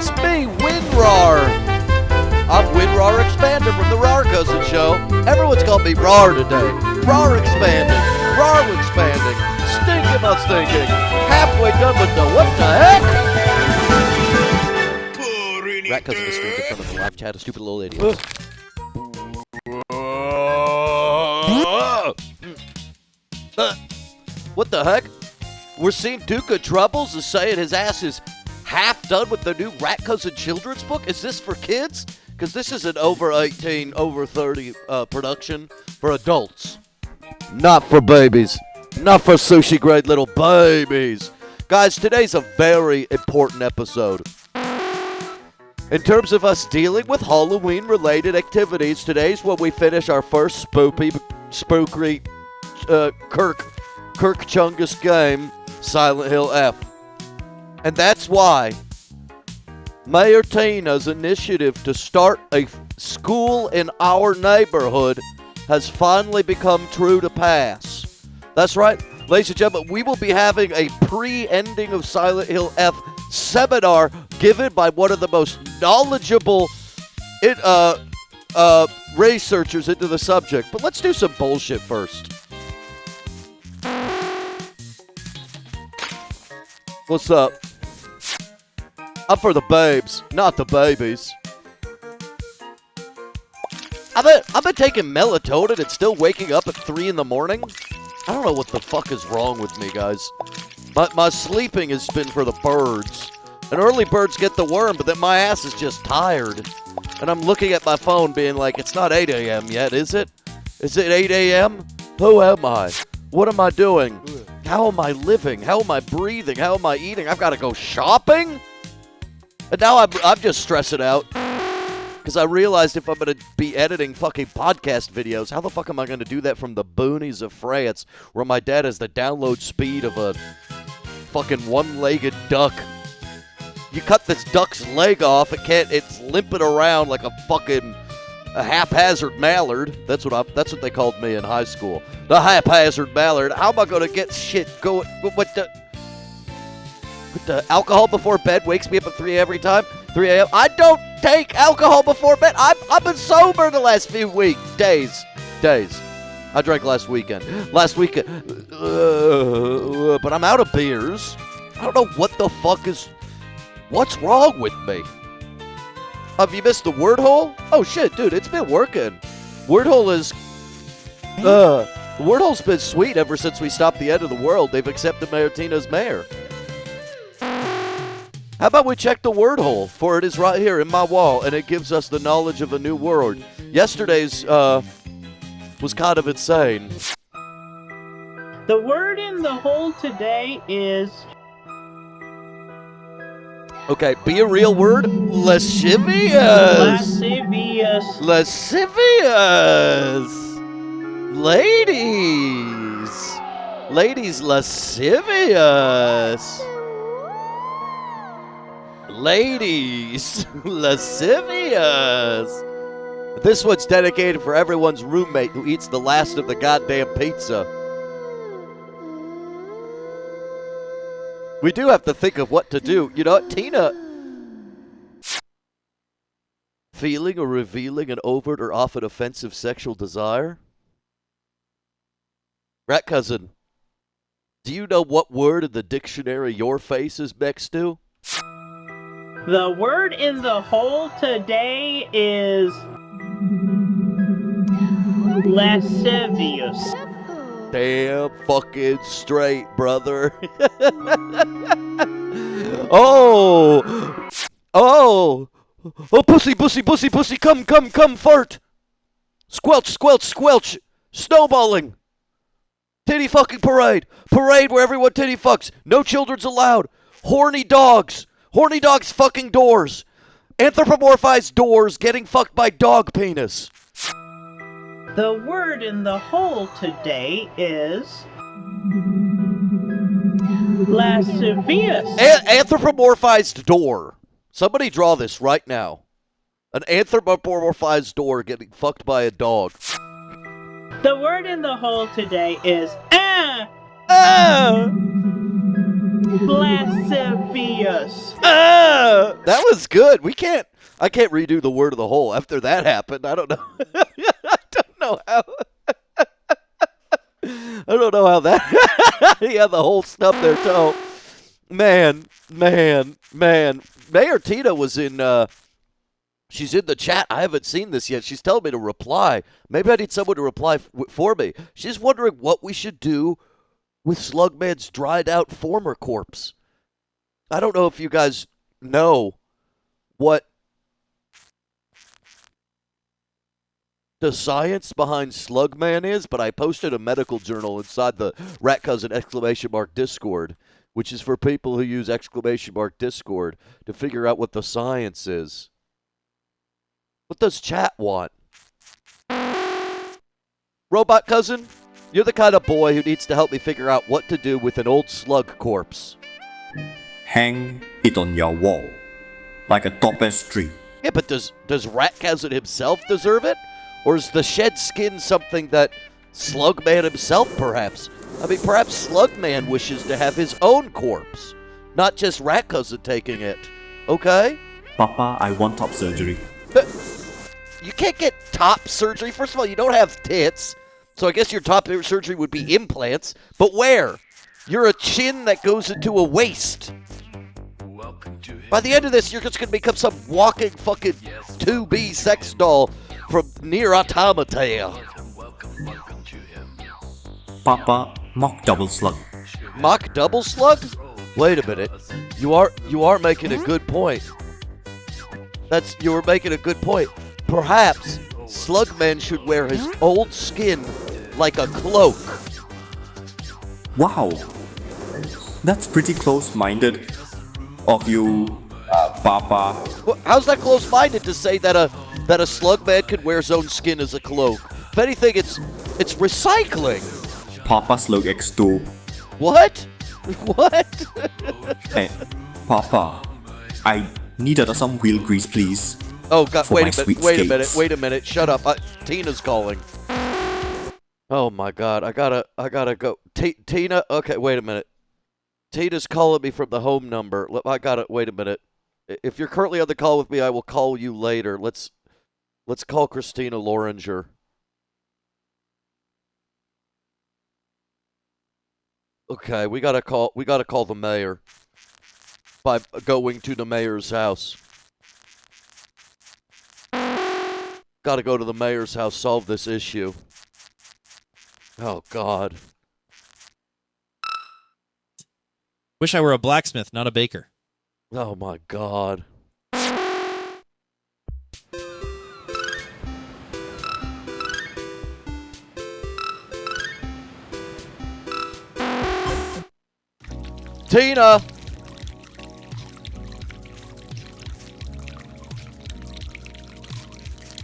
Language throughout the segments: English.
It's me, WinRAR. I'm WinRAR Expander from the RatCousin show. Everyone's called me RAR today. RAR Expanding. RAR Expanding. Stinking my stinking. Halfway done with the what the heck? RatCousin is streamed in front of the live chat of stupid little idiots. What the heck? We're seeing Duke of Troubles is saying his ass is half done with the new RatCousin children's book. Is this for kids? Because this is an over 18, over 30 production for adults. Not for babies. Not for sushi grade little babies. Guys, today's a very important episode. In terms of us dealing with Halloween-related activities, today's when we finish our first spooky Kirk Chungus game, Silent Hill F. And that's why Mayor Tina's initiative to start a school in our neighborhood has finally become true to pass. That's right, ladies and gentlemen, we will be having a pre-ending of Silent Hill F seminar given by one of the most knowledgeable researchers into the subject. But let's do some bullshit first. What's up? I'm for the babes, not the babies. I've been taking melatonin and still waking up at 3 in the morning. I don't know what the fuck is wrong with me, guys. My sleeping has been for the birds. And early birds get the worm, but then my ass is just tired. And I'm looking at my phone being like, it's not 8 a.m. yet, is it? Is it 8 a.m.? Who am I? What am I doing? How am I living? How am I breathing? How am I eating? I've got to go shopping? And now I'm just stressing out. Because I realized if I'm going to be editing fucking podcast videos, how the fuck am I going to do that from the boonies of France, where my dad has the download speed of a fucking one-legged duck? You cut this duck's leg off, it's limping around like a fucking haphazard mallard. That's what they called me in high school. The haphazard mallard. How am I going to get shit going? With the alcohol before bed wakes me up at 3 every time. 3 a.m. I don't take alcohol before bed. I've been sober the last few days. I drank last weekend. But I'm out of beers. I don't know what the fuck what's wrong with me? Have you missed the word hole? Oh shit, dude, it's been working. Word hole the word hole's been sweet ever since we stopped the end of the world. They've accepted Mayor Tina's mayor. How about we check the word hole? For it is right here in my wall, and it gives us the knowledge of a new word. Yesterday's was kind of insane. The word in the hole today is... Okay, be a real word. Lascivious. Lascivious. Lascivious. Ladies, lascivious. Ladies, lascivious. This one's dedicated for everyone's roommate who eats the last of the goddamn pizza. We do have to think of what to do. You know what, Tina? Feeling or revealing an overt or often offensive sexual desire? RatCousin, do you know what word in the dictionary your face is next to? The word in the hole today is... lascivious. Damn fucking straight, brother. Oh, pussy, come, fart. Squelch, snowballing. Titty fucking parade where everyone titty fucks. No children's allowed. Horny dogs fucking doors. Anthropomorphized doors getting fucked by dog penis. The word in the hole today is... lascivious. Anthropomorphized door. Somebody draw this right now. An anthropomorphized door getting fucked by a dog. The word in the hole today is... Lascivious. That was good. I can't redo the word of the whole after that happened. I don't know. I don't know how. I don't know how that. He had the whole stuff there, too. Man. Mayor Tina was in. She's in the chat. I haven't seen this yet. She's telling me to reply. Maybe I need someone to reply for me. She's wondering what we should do with Slugman's dried out former corpse. I don't know if you guys know what the science behind Slugman is, but I posted a medical journal inside the RatCousin ! Discord, which is for people who use ! Discord to figure out what the science is. What does chat want? Robot Cousin, you're the kind of boy who needs to help me figure out what to do with an old slug corpse. Hang it on your wall, like a tapestry. Yeah, but does RatCousin himself deserve it? Or is the shed skin something that Slugman himself perhaps? I mean, perhaps Slugman wishes to have his own corpse, not just RatCousin taking it. Okay? Papa, I want top surgery. But you can't get top surgery. First of all, you don't have tits, so I guess your top surgery would be implants. But where? You're a chin that goes into a waist. By the end of this, you're just going to become some walking fucking 2B sex doll from Near Automata. Papa, mock double slug. Mock double slug? Wait a minute. You are making a good point. You were making a good point. Perhaps Slugman should wear his old skin like a cloak. Wow, that's pretty close-minded of you, Papa. Well, how's that close-minded to say that a Slugman could wear his own skin as a cloak? If anything, it's recycling. Papa Slug X2. What? What? Hey, Papa, I needed some wheel grease, please. Oh God! For Wait my a minute! sweet Wait a minute! Shut up! Tina's calling. Oh my God! I gotta go. Tina. Okay, wait a minute. Tina's calling me from the home number. I gotta wait a minute. If you're currently on the call with me, I will call you later. Let's call Christina Loringer. Okay, we gotta call the mayor by going to the mayor's house. Gotta go to the mayor's house, solve this issue. Oh God. Wish I were a blacksmith, not a baker. Oh my God. Tina!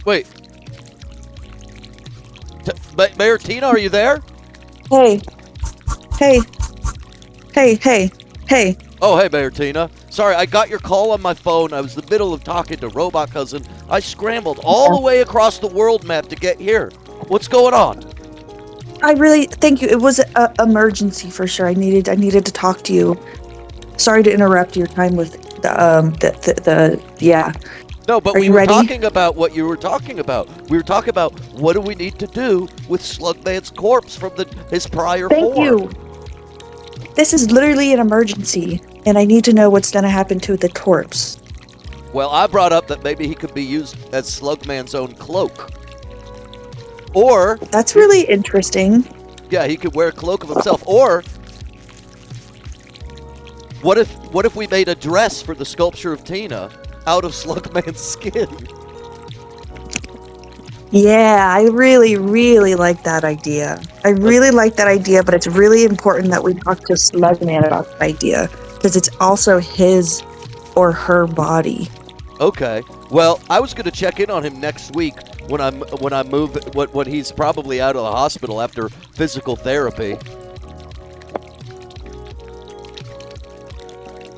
Wait. Mayor Tina, are you there? Hey. Oh, hey, Mayor Tina. Sorry, I got your call on my phone. I was in the middle of talking to Robot Cousin. I scrambled all the way across the world map to get here. What's going on? I really thank you. It was an emergency for sure. I needed to talk to you. Sorry to interrupt your time with the yeah. No, but Are we you were ready? talking about what you were talking about. We were talking about what do we need to do with Slugman's corpse from his prior Thank form. you. This is literally an emergency, and I need to know what's going to happen to the corpse. Well, I brought up that maybe he could be used as Slugman's own cloak. Or, That's really interesting. yeah, he could wear a cloak of himself. Or, what if we made a dress for the sculpture of Tina out of Slugman's skin? Yeah, I really, really like that idea. I really like that idea, but it's really important that we talk to Slugman about the idea, because it's also his or her body. Okay. Well, I was going to check in on him next week when when he's probably out of the hospital after physical therapy.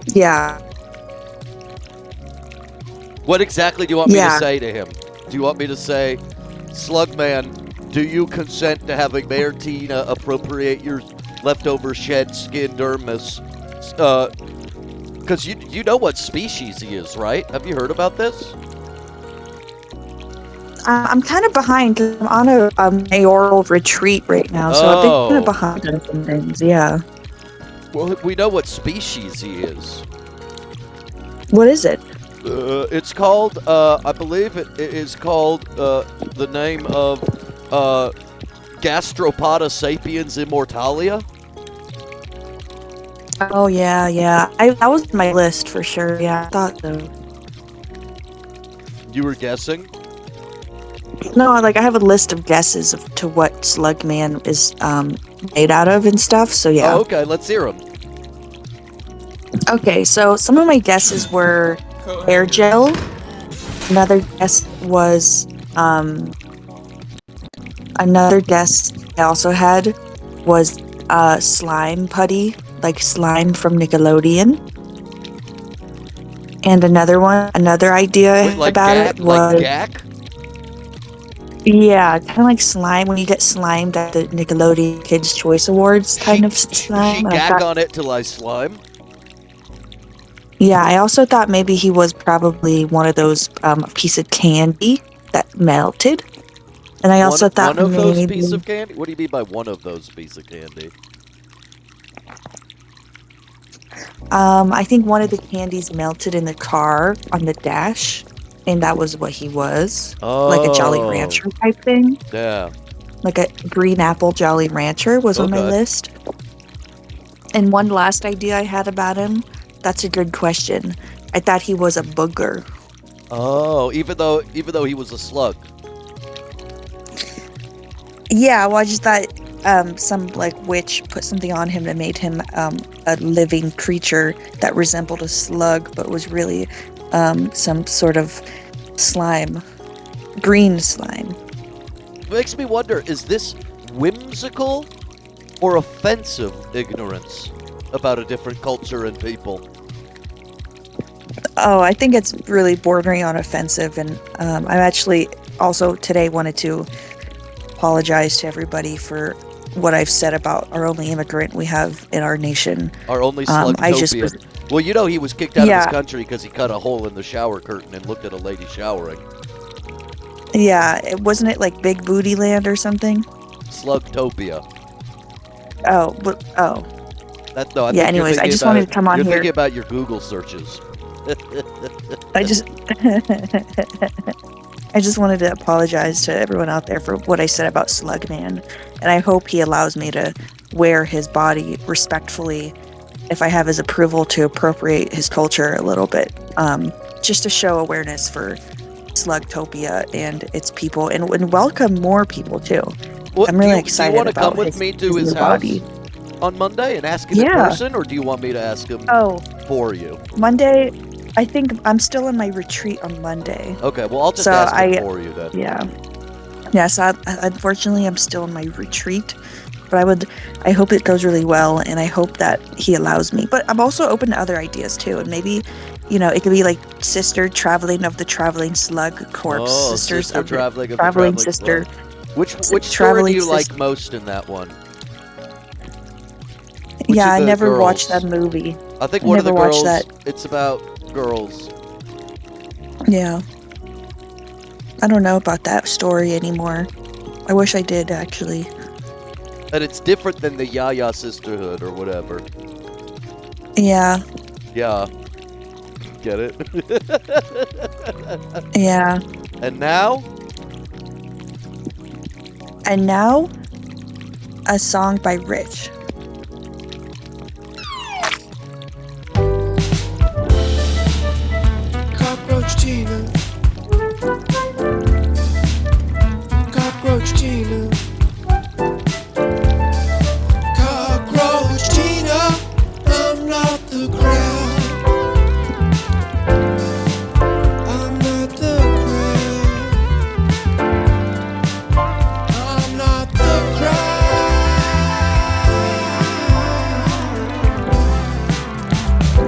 Yeah. What exactly do you want me to Yeah. say to him? Do you want me to say, Slugman, do you consent to having Mayor Tina appropriate your leftover shed skin dermis Because you know what species he is, right? Have you heard about this? I'm kind of behind 'cause I'm on a mayoral retreat right now, so I've been kind Oh. of behind on some things. Yeah. Well, we know what species he is. What is it? It's called, I believe it is called, the name of, Gastropoda sapiens immortalia. Oh yeah, yeah. That was on my list for sure. Yeah, I thought so. You were guessing? No, like I have a list of guesses to what Slugman is made out of and stuff. So yeah. Oh, okay, let's hear them. Okay, so some of my guesses were air gel. Another guess was another guess I also had was slime putty, like slime from Nickelodeon. And another idea I had Like about Gak? it was Like Gak? yeah, kind of like slime when you get slimed at the Nickelodeon Kids' Choice Awards, kind of slime. She And I gack thought- on it till I slime? yeah, I also thought maybe he was probably one of those piece of candy that melted. And I also thought one of those maybe piece of candy? What do you mean by one of those piece of candy? I think one of the candies melted in the car on the dash, and that was what he was. Oh. Like a Jolly Rancher type thing. Yeah. Like a green apple Jolly Rancher was on my Okay. list. And one last idea I had about him, that's a good question. I thought he was a booger. Oh, even though he was a slug. Yeah, well, I just thought some like witch put something on him that made him a living creature that resembled a slug, but was really some sort of slime, green slime. Makes me wonder, is this whimsical or offensive ignorance about a different culture and people? Oh, I think it's really bordering on offensive, and I'm actually also today wanted to apologize to everybody for what I've said about our only immigrant we have in our nation. Our only I just slugtopia. was- Well, you know he was kicked out of Yeah. his country because he cut a hole in the shower curtain and looked at a lady showering. Yeah, wasn't it like Big Booty Land or something? Slugtopia. Oh. I Yeah, think you're anyways, I thinking just about- wanted to come on You're here. thinking about your Google searches. I just I just wanted to apologize to everyone out there for what I said about Slugman, and I hope he allows me to wear his body respectfully if I have his approval to appropriate his culture a little bit, just to show awareness for Slugtopia and its people, and welcome more people too. What, I'm really do excited you want to about come with me to his new house body. on Monday and ask him in Yeah. person, or do you want me to ask him Oh, for you? Monday. I think I'm still in my retreat on Monday. Okay, well, I'll just So ask him I- for you then. Yeah. Yeah, so unfortunately I'm still in my retreat, but I hope it goes really well, and I hope that he allows me. But I'm also open to other ideas too, and maybe, it could be like sister traveling of the traveling slug corpse, Oh, sisters sister of the traveling of the traveling traveling sister. slug. Which story do traveling you like sis- most in that one? Which Yeah, of I the never watched girls? that movie. I think I one of the never watched girls. that. It's about girls. Yeah. I don't know about that story anymore. I wish I did, actually. And it's different than the Yaya sisterhood or whatever. Yeah, Yeah. Get it? yeah. And now? And now, a song by Rich. Cockroach Tina. Cockroach Tina. Cockroach Tina. I'm not the crowd. I'm not the crowd. I'm not the crowd.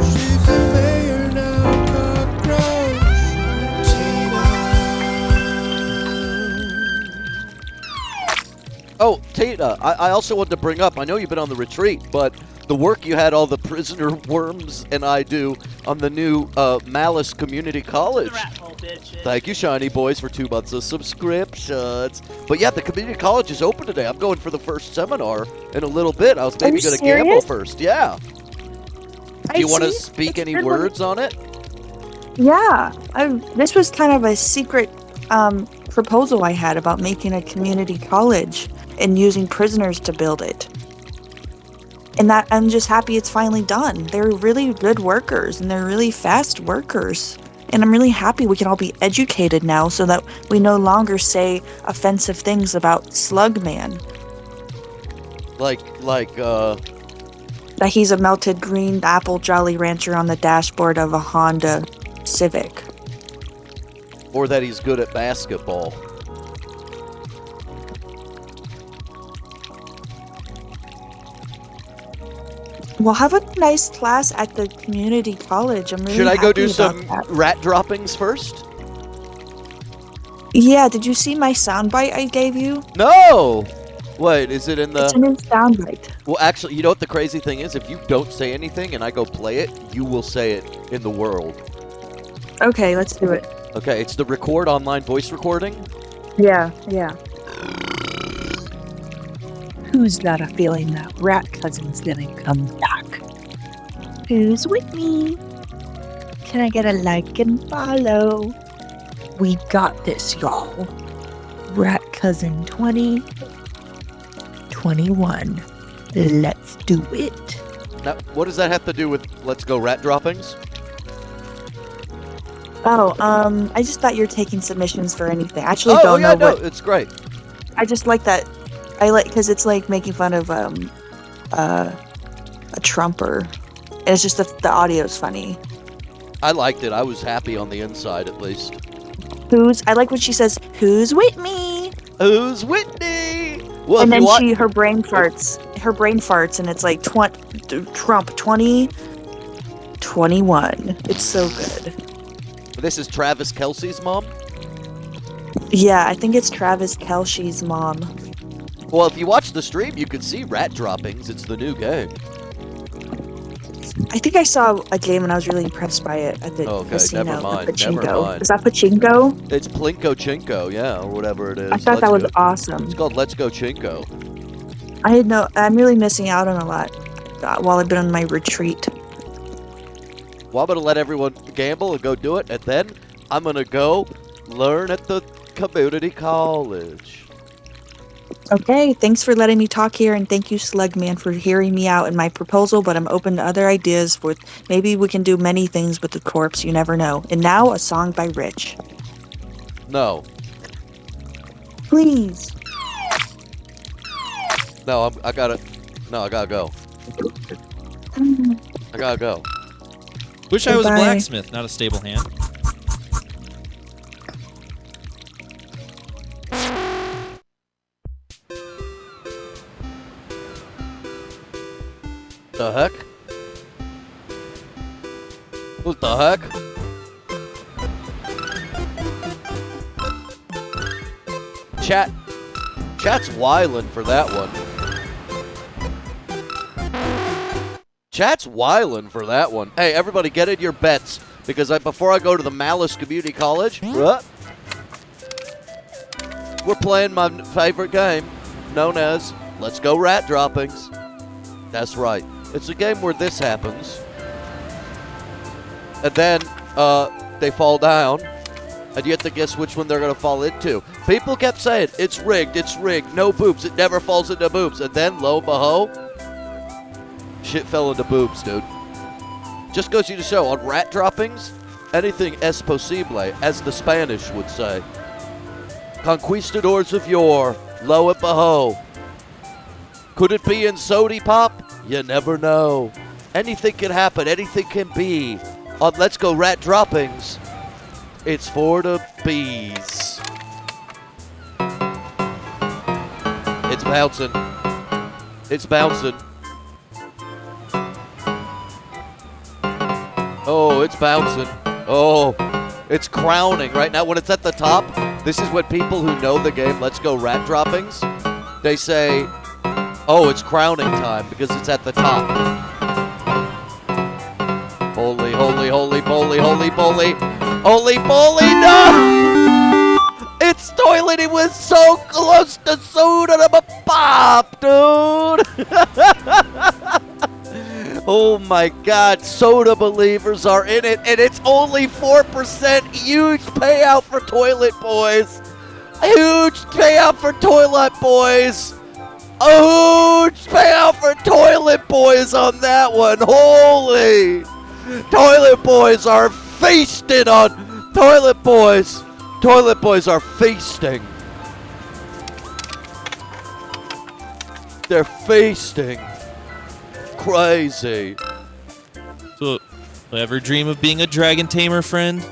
She's the mayor now, Cockroach Tina. Oh, Tina, I also wanted to bring up, I know you've been on the retreat, but the work you had all the prisoner worms and I do on the new Malice Community College. Rat hole, bitches. Thank you, Shiny Boys, for 2 months of subscriptions. But yeah, the community college is open today. I'm going for the first seminar in a little bit. I was maybe you going to gamble serious? first. Yeah. Do you want to speak any words on it? Yeah, this was kind of a secret proposal I had about making a community college and using prisoners to build it. And that I'm just happy it's finally done. They're really good workers and they're really fast workers. And I'm really happy we can all be educated now so that we no longer say offensive things about Slugman. That he's a melted green apple Jolly Rancher on the dashboard of a Honda Civic. Or that he's good at basketball. We'll have a nice class at the community college. I'm really Should I go happy do about some that. rat droppings first? Yeah, did you see my soundbite I gave you? No! Wait, is it in the... It's a new soundbite. Well, actually, you know what the crazy thing is? If you don't say anything and I go play it, you will say it in the world. Okay, let's do it. Okay, it's the record online voice recording. Yeah. Who's got a feeling that RatCousin's gonna come back? Who's with me? Can I get a like and follow? We got this, y'all. RatCousin 2021. Let's do it. Now, what does that have to do with Let's Go Rat Droppings? Oh, I just thought you were taking submissions for anything. I actually don't know what. It's great. I just like that. I like because it's like making fun of a Trumper. And it's just the audio's funny. I liked it. I was happy on the inside, at least. I like when she says, "Who's with me?" Who's Whitney? Well, And if then you her brain farts. Her brain farts, and it's like Trump 2021. It's so good. This is Travis Kelsey's mom? Yeah, I think it's Travis Kelce's mom. Well, if you watch the stream, you can see rat droppings. It's the new game. I think I saw a game and I was really impressed by it at the Okay, casino. never mind, The Pachinko. never mind. Is that Pachinko? It's Plinko Chinko, yeah, or whatever it is. I thought that was awesome. It's called Let's Go Chinko. I'm really missing out on a lot while I've been on my retreat. Well, I'm going to let everyone gamble and go do it, and then I'm going to go learn at the community college. Okay, thanks for letting me talk here, and thank you, Slugman, for hearing me out in my proposal, but I'm open to other ideas. Maybe we can do many things with the corpse, you never know. And now, a song by Rich. No. Please. No, I gotta go. I gotta go. Wish I was a Goodbye. blacksmith, not a stable hand. The heck? What the heck? Chat's wildin' for that one. Chat's wildin' for that one. Hey, everybody, get in your bets because before I go to the Malice Community College, we're playing my favorite game, known as Let's Go Rat Droppings. That's right. It's a game where this happens, and then they fall down, and you have to guess which one they're going to fall into. People kept saying, it's rigged, no boobs, it never falls into boobs. And then, lo and behold, shit fell into boobs, dude. Just goes you to show, on rat droppings, anything es posible, as the Spanish would say. Conquistadors of yore, lo and behold. Could it be in Sody Pop? You never know. Anything can happen, anything can be. On Let's Go Rat Droppings, it's for the bees. It's bouncing. It's bouncing. Oh, it's bouncing. Oh, it's crowning right now. When it's at the top, this is what people who know the game Let's Go Rat Droppings, they say, Oh, it's crowning time because it's at the top. Holy, holy, holy, holy, holy, holy, holy, holy, no! It's Toilet. He was so close to Soda Pop, dude. Oh my God, Soda believers are in it, and it's only 4%. Huge payout for Toilet Boys. Huge payout for Toilet Boys. A huge payout for Toilet Boys on that one. Holy. Toilet Boys are feasting on Toilet Boys. Toilet Boys are feasting. They're feasting. Crazy. So, ever dream of being a dragon tamer, friend?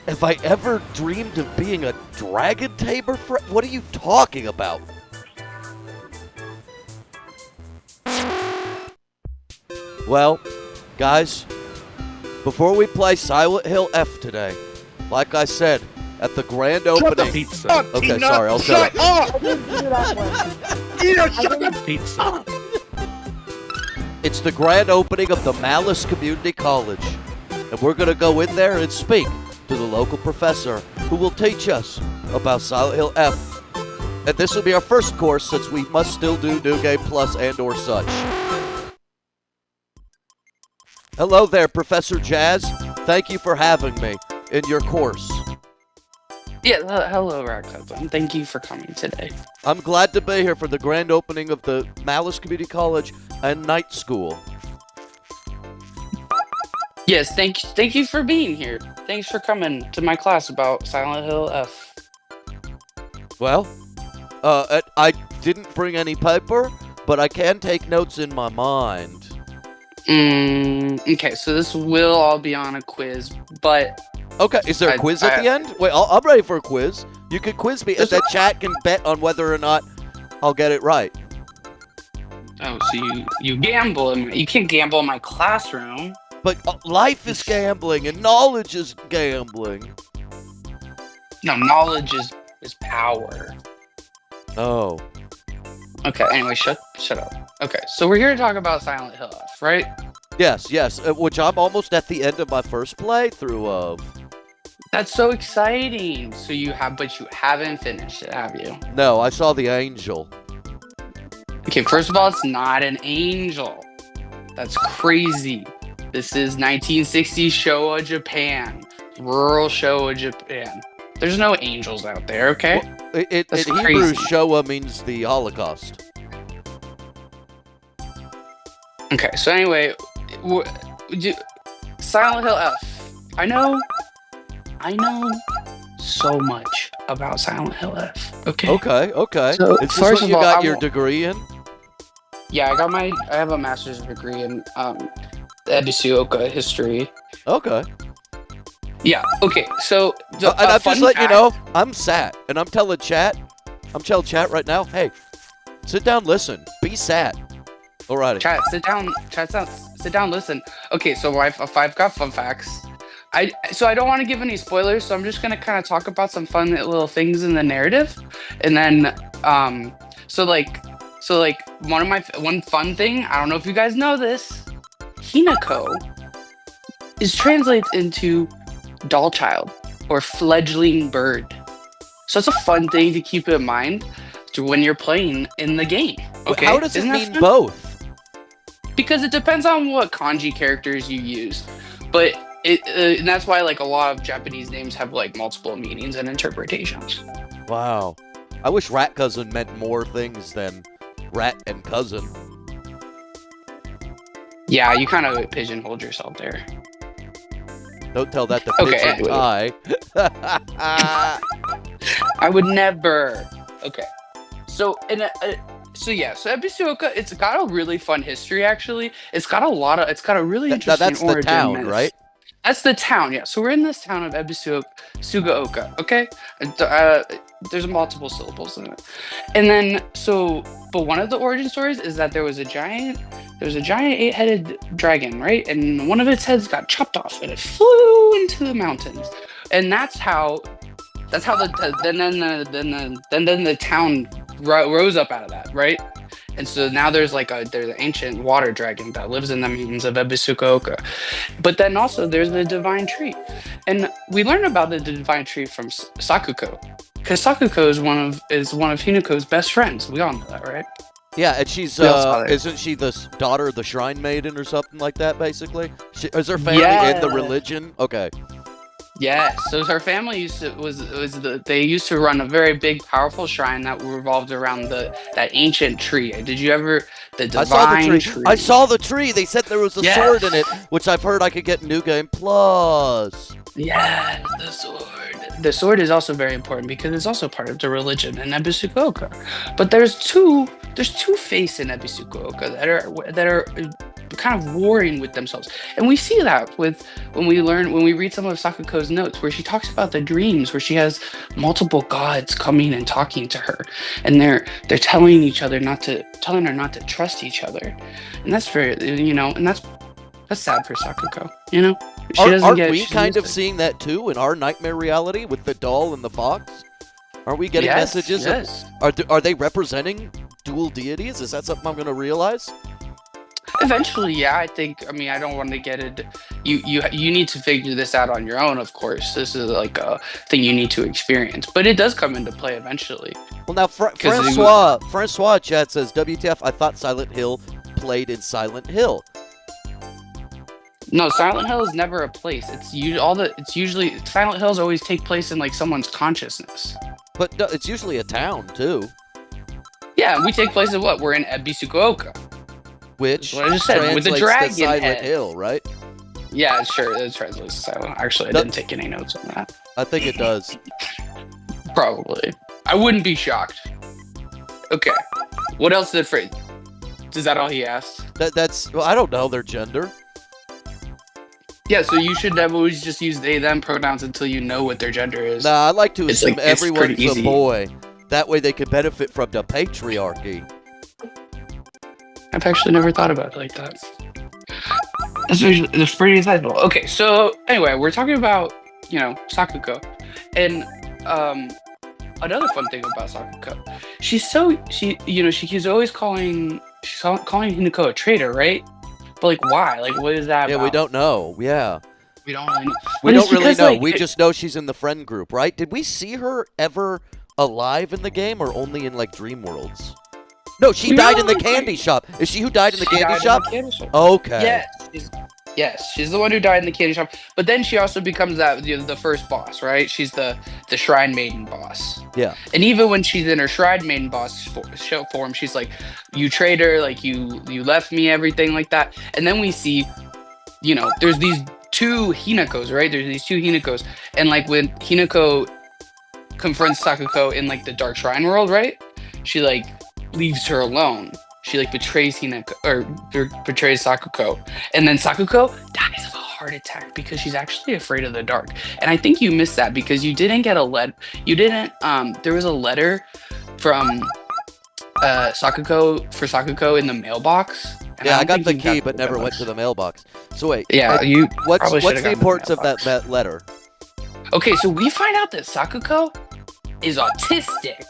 Have I ever dreamed of being a dragon tamer? What are you talking about? Well, guys, before we play Silent Hill F today, like I said, at the grand opening. Okay, sorry, I'll shut up. Pizza. It's the grand opening of the Malice Community College, and we're going to go in there and speak to the local professor who will teach us about Silent Hill F. And this will be our first course since we must still do New Game Plus and or such. Hello there, Professor Jazz. Thank you for having me in your course. Yeah, hello, RatCousin. Thank you for coming today. I'm glad to be here for the grand opening of the Malice Community College and Night School. Yes, thank you for being here. Thanks for coming to my class about Silent Hill F. Well, I didn't bring any paper, but I can take notes in my mind. Okay, so this will all be on a quiz, but... Okay, is there a quiz at the end? Wait, I'm ready for a quiz. You can quiz me, and the chat can bet on whether or not I'll get it right. Oh, so you gamble. You can't gamble in my classroom. But life is gambling, and knowledge is gambling. No, knowledge is power. Oh. Okay, anyway, shut up. Okay, so we're here to talk about Silent Hill F, right? Yes, which I'm almost at the end of my first playthrough of. That's so exciting. But you haven't finished it, have you? No, I saw the angel. Okay, first of all, it's not an angel. That's crazy. This is 1960s Showa Japan. Rural Showa Japan. There's no angels out there, okay? Well, in That's Hebrew, crazy. Showa means the Holocaust. Okay, so anyway, Silent Hill F. I know so much about Silent Hill F. Okay. Okay. So, Is this first what of you all, got I your will- degree in? Yeah, I have a master's degree in Ebisuoka history. Okay. Yeah. Okay. So And I'm just letting you know, I'm sat, and I'm telling chat right now, hey, sit down, listen, be sat. Alrighty. Chat, sit down, listen. Okay, so I've got fun facts. I don't want to give any spoilers, so I'm just gonna kind of talk about some fun little things in the narrative, and then one fun thing. I don't know if you guys know this. Hinako is translates into doll child or fledgling bird. So it's a fun thing to keep in mind when you're playing in the game. Okay. How does it Isn't that mean fun? both? Because it depends on what kanji characters you use, but and that's why like a lot of Japanese names have like multiple meanings and interpretations. Wow. I wish RatCousin meant more things than rat and cousin. Yeah, you kind of pigeonholed yourself there. Don't tell that to Okay, Pigeon anyway. Pie. I would never. Okay, so Ebisuoka, it's got a really fun history. Actually, it's got a really interesting That's the origin. town, right? That's the town, yeah. So we're in this town of Sugaoka, okay? There's multiple syllables in it. And then, but one of the origin stories is that there was a giant 8-headed dragon, right? And one of its heads got chopped off and it flew into the mountains. And that's how the town rose up out of that, right? And so now there's an ancient water dragon that lives in the mountains of Ebisukuoka. But then also there's the divine tree. And we learn about the divine tree from Sakuko. Because Sakuko is one of Hinako's best friends. We all know that, right? Yeah, and she's We all saw that. isn't she the daughter of the shrine maiden or something like that? Basically, is her family in the religion? Okay. Yeah, so her family they used to run a very big, powerful shrine that revolved around that ancient tree. Did you ever the divine I saw the tree. tree? I saw the tree. They said there was a Yes. sword in it, which I've heard I could get in New Game Plus. Yeah, the sword. The sword is also very important because it's also part of the religion in Ebisukuoka. But there's two faiths in Ebisukuoka that are kind of warring with themselves. And we see that when we read some of Sakuko's notes where she talks about the dreams where she has multiple gods coming and talking to her, and they're telling her not to trust each other. And that's very, and that's sad for Sakuko, Aren't we kind of seeing that too in our nightmare reality with the doll and the fox? Are we getting messages? Yes. Are they representing dual deities? Is that something I'm going to realize? Eventually, yeah. I don't want to get it. You need to figure this out on your own, of course. This is like a thing you need to experience, but it does come into play eventually. Well, now Francois chat says, "WTF? I thought Silent Hill played in Silent Hill." No, Silent Hill is never a place. It's usually Silent Hills always take place in like someone's consciousness. But no, it's usually a town too. Yeah, we take place in what? We're in Ebisukuoka. Which That's what I just said, with the translates dragon to Silent head. Hill, right? Yeah, sure. It translates to Silent. Actually, I didn't take any notes on that. I think it does. Probably. I wouldn't be shocked. Okay. What else did Fred? Is that all he asked? Well, I don't know their gender. Yeah, so you should always just use they, them pronouns until you know what their gender is. Nah, I like to It's assume like- it's everyone's pretty a easy. boy. That way they can benefit from the patriarchy. I've actually never thought about it like that. That's pretty insightful. Okay, so anyway, we're talking about, Sakuko. And another fun thing about Sakuko, she's always calling Hinako a traitor, right? But like, why? Like, what is that Yeah, about? we don't know. Yeah. We don't really know. We But it's don't really because, know. like, We just know she's in the friend group, right? Did we see her ever alive in the game or only in like dream worlds? No, she died in the candy shop. Is she who died in the candy shop? Okay. Yes, she's the one who died in the candy shop. But then she also becomes the first boss, right? She's the Shrine Maiden boss. Yeah. And even when she's in her Shrine Maiden boss form, she's like, "You traitor! Like you left me, everything like that." And then we see, there's these two Hinakos, right? There's these two Hinakos, and like when Hinako confronts Sakuko in like the Dark Shrine world, right? She like leaves her alone. She like betrays Hinako or betrays Sakuko, and then Sakuko dies of a heart attack because she's actually afraid of the dark. And I think you missed that because you didn't get a letter. You didn't. There was a letter from Sakuko in the mailbox. And Yeah, I don't got think the you key, got but the never went mailbox. to the mailbox. So wait. Yeah, you. What's probably should've the gotten importance of mailbox. that letter? Okay, so we find out that Sakuko is autistic.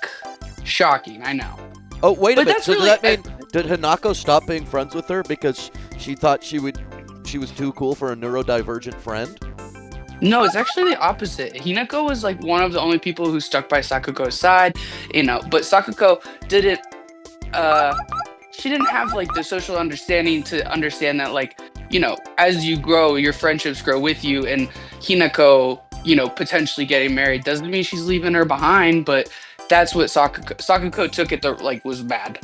Shocking, I know. Oh, wait a But minute. that's So really- does that mean did Hanako stop being friends with her because she thought she was too cool for a neurodivergent friend? No, it's actually the opposite. Hinako was like one of the only people who stuck by Sakuko's side, but Sakuko didn't she didn't have like the social understanding to understand that like, as you grow, your friendships grow with you, and Hinako, potentially getting married doesn't mean she's leaving her behind, but that's what Sakuko took it was bad.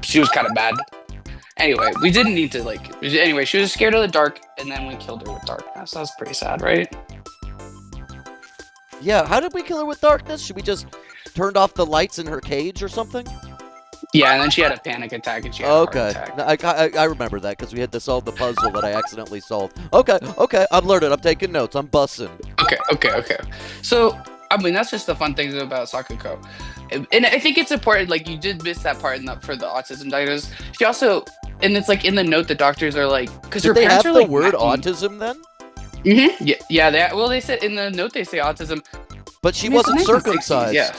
She was kind of bad. Anyway, we didn't need to anyway, she was scared of the dark, and then we killed her with darkness. That's pretty sad, right? Yeah, how did we kill her with darkness? Should we just turned off the lights in her cage or something? Yeah, and then she had a panic attack, and she had a heart Okay, attack. no, I remember that because we had to solve the puzzle that I accidentally solved. Okay, I'm learning. I'm taking notes. I'm bussing. Okay. So, that's just the fun things about Sakuko. And I think it's important, like, you did miss that part for the autism diagnosis. She also, and it's like in the note, the doctors are like, because her Did they parents have are the like, word mountain- autism then? Mm-hmm. Yeah, they said in the note they say autism. But she I mean, it's wasn't 1960s, circumcised. Yeah.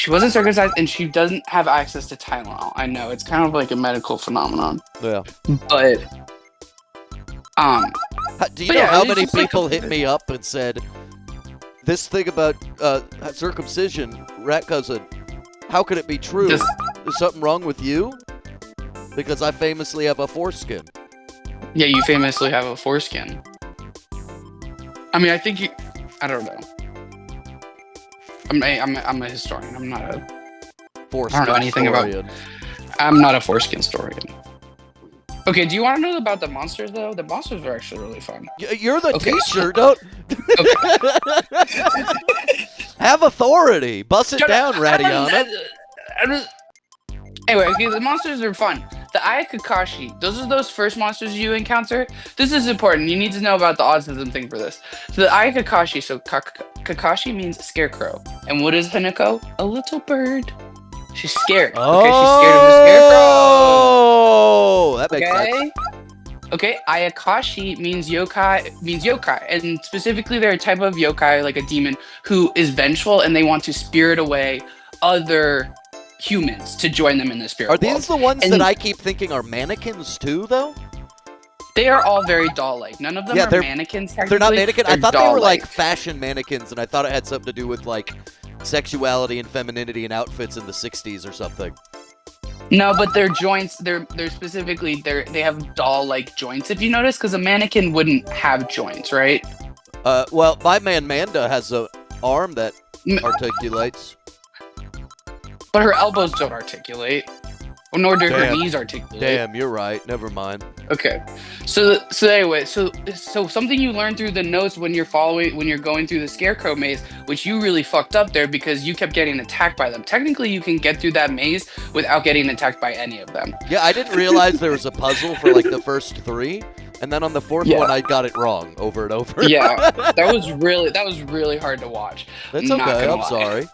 She wasn't circumcised, and she doesn't have access to Tylenol. I know it's kind of like a medical phenomenon, Yeah. but Do you But know yeah, how it's many just like people a- hit me up and said, this thing about circumcision, RatCousin, how could it be true? Just- Is something wrong with you? Because I famously have a foreskin. yeah, you famously have a foreskin. I mean, I think you. I don't know. I'm a historian. I'm not a. Foreskin anything about- historian. I'm not a foreskin historian. Okay, do you want to know about the monsters though? The monsters are actually really fun. You're the Okay, teacher, don't... Have authority. Bust it Shut down, up. Radiana. Anyway, okay, the monsters are fun. The Ayakakashi, those are those first monsters you encounter. This is important. You need to know about the autism thing for this. So the Ayakakashi, so Kakashi means scarecrow. And what is Hanako? A little bird. She's scared. Okay, she's scared of the scarecrow. Oh, that makes sense. Okay. Okay, Ayakashi means yokai, and specifically they're a type of yokai, like a demon, who is vengeful and they want to spirit away other humans to join them in the spirit Are world. these the ones And- that I keep thinking are mannequins too, though? They are all very doll-like. None of them Yeah, are they're- mannequins. They're not technically. mannequins. I They're thought they were doll-like. like fashion mannequins, and I thought it had something to do with like sexuality and femininity and outfits in the 60s or something. No, but their joints, they're specifically they have doll-like joints. If you notice, because a mannequin wouldn't have joints, right? Well, my man Manda has a arm that M- articulates. But her elbows don't articulate, nor do her Damn. knees articulate. Damn, you're right. Never mind. Okay, so anyway, so something you learn through the notes when you're going through the scarecrow maze, which you really fucked up there because you kept getting attacked by them. Technically, you can get through that maze without getting attacked by any of them. Yeah, I didn't realize there was a puzzle for like the first 3, and then on the 4th Yeah. one, I got it wrong over and over. Yeah, that was really hard to watch. That's Not okay. gonna I'm lie. sorry.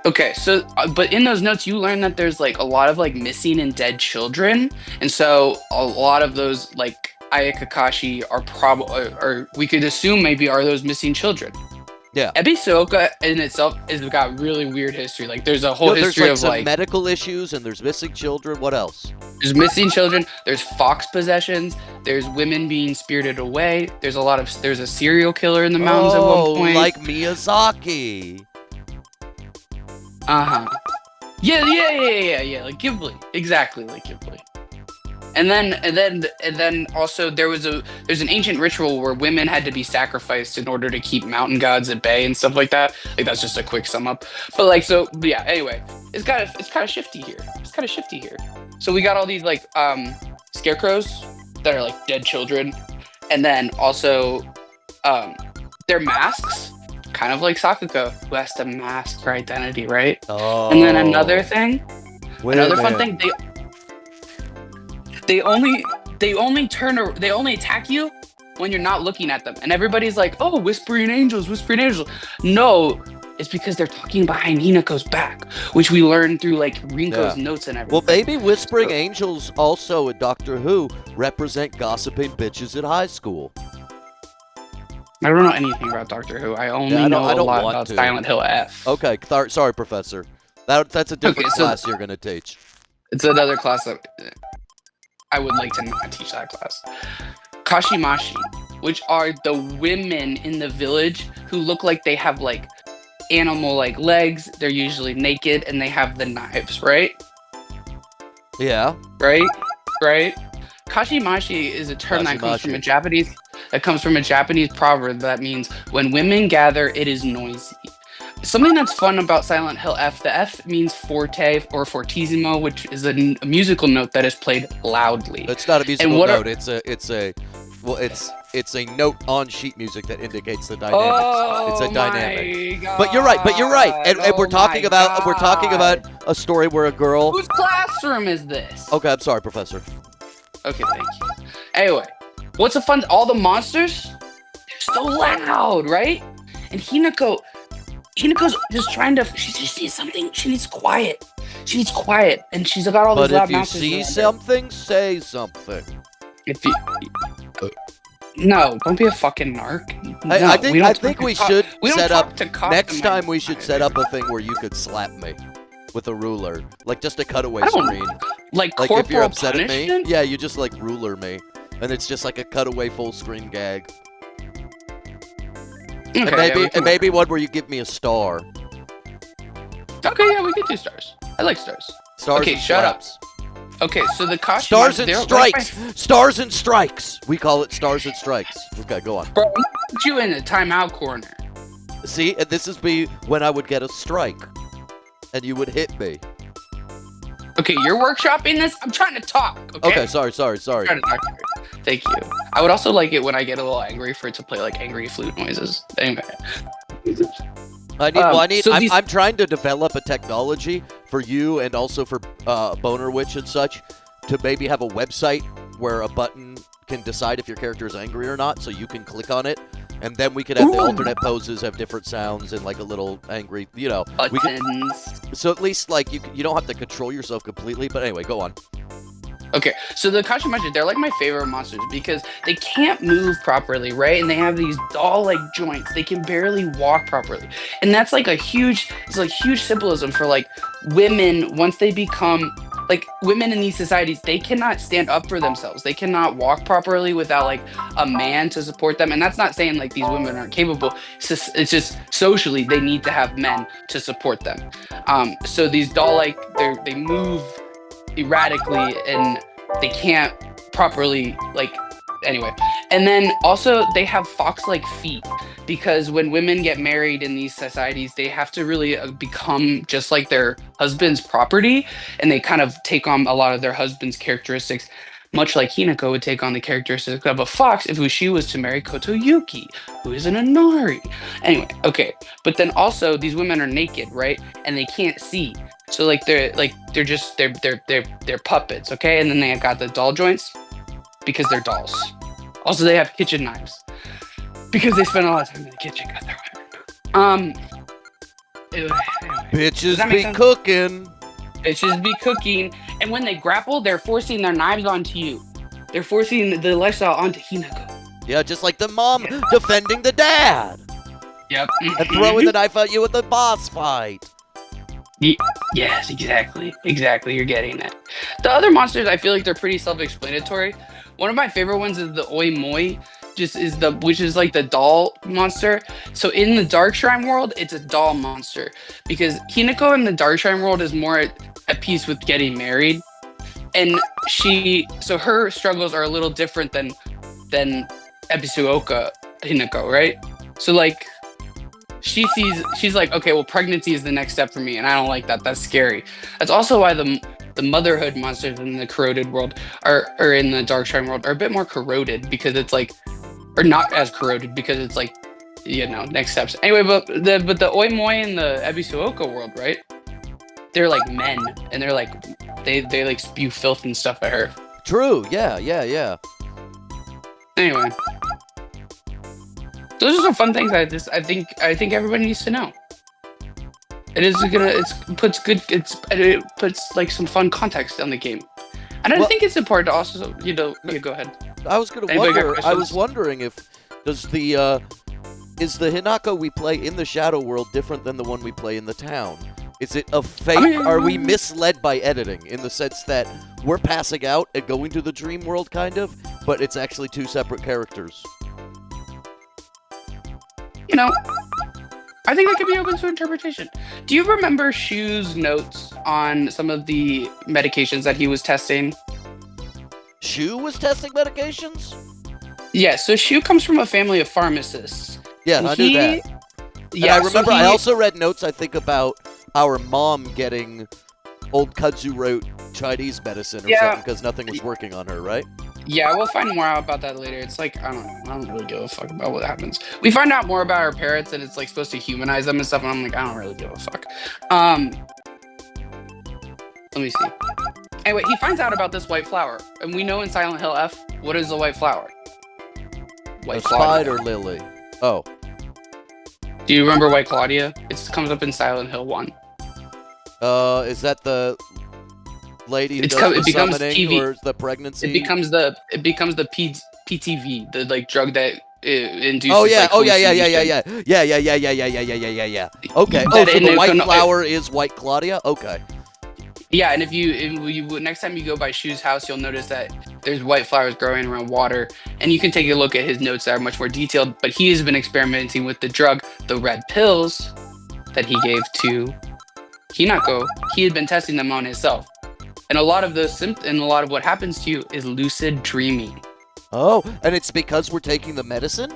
Okay, so but in those notes, you learn that there's like a lot of like missing and dead children, and so a lot of those like Ayakakashi are probably, or we could assume maybe are those missing children. Yeah. Ebisoka in itself has got really weird history. Like there's a whole There's history like of some like medical issues, and there's missing children. What else? there's missing children, there's fox possessions, there's women being spirited away. There's a serial killer in the mountains at one point. like Miyazaki. Uh-huh. Yeah, like Ghibli. Exactly like Ghibli. And then also there's an ancient ritual where women had to be sacrificed in order to keep mountain gods at bay and stuff like that. Like that's just a quick sum up. But yeah, anyway, it's kind of shifty here. So we got all these like scarecrows that are like dead children, and then also their masks. Kind of like Sakuko, who has to mask her identity, right? Oh. And then another thing, another fun Women. thing, they only attack you when you're not looking at them. And everybody's like, "Oh, whispering angels." No, it's because they're talking behind Hinako's back, which we learned through like Rinko's notes and everything. Well, maybe whispering angels also in Doctor Who represent gossiping bitches at high school. I don't know anything about Doctor Who. I only Yeah, I know don't a lot want about to. Silent Hill F. Okay, sorry, Professor. That's a different Okay, so- class you're gonna teach. It's another class that I would like to not teach that class. Kashimashi, which are the women in the village who look like they have like animal like legs. They're usually naked and they have the knives, right? Yeah. Right? Kashimashi is a term that comes from a Japanese proverb that means when women gather, it is noisy. Something that's fun about Silent Hill F, the F means forte or fortissimo, which is a musical note that is played loudly. It's not a musical what note. It's a note on sheet music that indicates the dynamics. It's a dynamic. But you're right. And we're talking about a story where a girl. Whose classroom is this? Okay, I'm sorry, Professor. Okay, thank you. Anyway, what's the fun? All the monsters, they're so loud, right? And Hinako's just trying to. She just needs something. She needs quiet. And she's got all these But loud if you monsters see around her. something, say something. If you. No, don't be a fucking narc. I don't think talk we to co- should we don't set talk up to costume next time. We should manufacturers. set up a thing where you could slap me with a ruler, like just a cutaway I don't- screen. Like Like if you're corporal upset at me, punishment. yeah, you just like ruler me, and it's just like a cutaway full screen gag. Okay, And yeah, maybe we can- maybe one where you give me a star. Okay, yeah, we could do stars. I like stars. Stars Okay, and shut up. slaps. Okay, so the costume. Stars and they're strikes. Stars and strikes. We call it stars and strikes. Okay, go on. Bro, I'm gonna put you in the timeout corner. See, and this is be when I would get a strike, and you would hit me. Okay, you're workshopping this. I'm trying to talk. Okay. Okay, sorry. I'm trying to talk to you. Thank you. I would also like it when I get a little angry for it to play like angry flute noises. Anyway. So these- I'm trying to develop a technology for you and also for Boner Witch and such to maybe have a website where a button can decide if your character is angry or not, so you can click on it, and then we could have the alternate poses have different sounds and like a little angry, we could, Buttons. so at least like you don't have to control yourself completely. But anyway, go on. Okay, so the costume monsters, they're like my favorite monsters because they can't move properly, right? And they have these doll-like joints. They can barely walk properly. And that's like huge symbolism for like women once they become like women in these societies, they cannot stand up for themselves. They cannot walk properly without like a man to support them. And that's not saying like these women aren't capable. It's just socially they need to have men to support them. So these doll-like, they move erratically and they can't properly anyway. And then also they have fox-like feet because when women get married in these societies, they have to really become just like their husband's property, and they kind of take on a lot of their husband's characteristics, much like Hinako would take on the characteristics of a fox if she was to marry Kotoyuki, who is an Inari. Anyway, okay. But then also these women are naked, right? And they can't see. So they're puppets, okay? And then they got the doll joints because they're dolls. Also, they have kitchen knives because they spend a lot of time in the kitchen because they're women. Anyway. Does that Bitches make be sense? cooking. Bitches be cooking, and when they grapple, they're forcing their knives onto you. They're forcing the lifestyle onto Hinako. Yeah, just like the mom defending the dad Yep. and throwing the knife at you at the boss fight. Yes, exactly. You're getting it. The other monsters, I feel like they're pretty self-explanatory. One of my favorite ones is the Oi Moi, which is like the doll monster. So in the Dark Shrine world, it's a doll monster because Hinako in the Dark Shrine world is more at peace with getting married, and her struggles are a little different than Ebisuoka Hinako, right? So like she's like, okay, well, pregnancy is the next step for me, and I don't like that. That's scary. That's also why the motherhood monsters in the corroded world or in the Dark Shrine world are a bit more corroded because it's like, or not as corroded because it's like, next steps. Anyway, but the Oi Moi in the Ebisuoka world, right? They're like men, and they're like they like spew filth and stuff at her. True. Yeah. Anyway, those are some fun things I think everybody needs to know. It puts like some fun context on the game, and I think it's important to also go ahead. I was gonna Anybody got wonder. I questions? was wondering if is the Hinako we play in the Shadow World different than the one we play in the town? Is it a fake? Are we misled by editing in the sense that we're passing out and going to the dream world, kind of, but it's actually two separate characters? I think that could be open to interpretation. Do you remember Shu's notes on some of the medications that he was testing? Shu was testing medications? Yeah, so Shu comes from a family of pharmacists. Yeah, I knew that. Yeah, And I remember I also read notes, I think, about our mom getting old Kudzu wrote Chinese medicine or something because nothing was working on her, right? Yeah, we'll find more out about that later. It's like, I don't know. I don't really give a fuck about what happens. We find out more about our parents, and it's like supposed to humanize them and stuff, and I'm like, I don't really give a fuck. Let me see. Anyway, he finds out about this white flower, and we know in Silent Hill F, what is the white flower? A spider lily. Oh. Do you remember White Claudia? It comes up in Silent Hill 1. Is that the lady who It does the becomes summoning TV. or the pregnancy? It becomes the PTV, the like drug that induces. Oh yeah, like, oh yeah. Okay. Oh, That so in the a white con- flower is White Claudia. Okay. Yeah, and if you next time you go by Shu's house, you'll notice that there's white flowers growing around water, and you can take a look at his notes that are much more detailed. But he has been experimenting with the drug, the red pills, that he gave to Hinako. He had been testing them on himself, and a lot of and a lot of what happens to you is lucid dreaming. Oh, and it's because we're taking the medicine.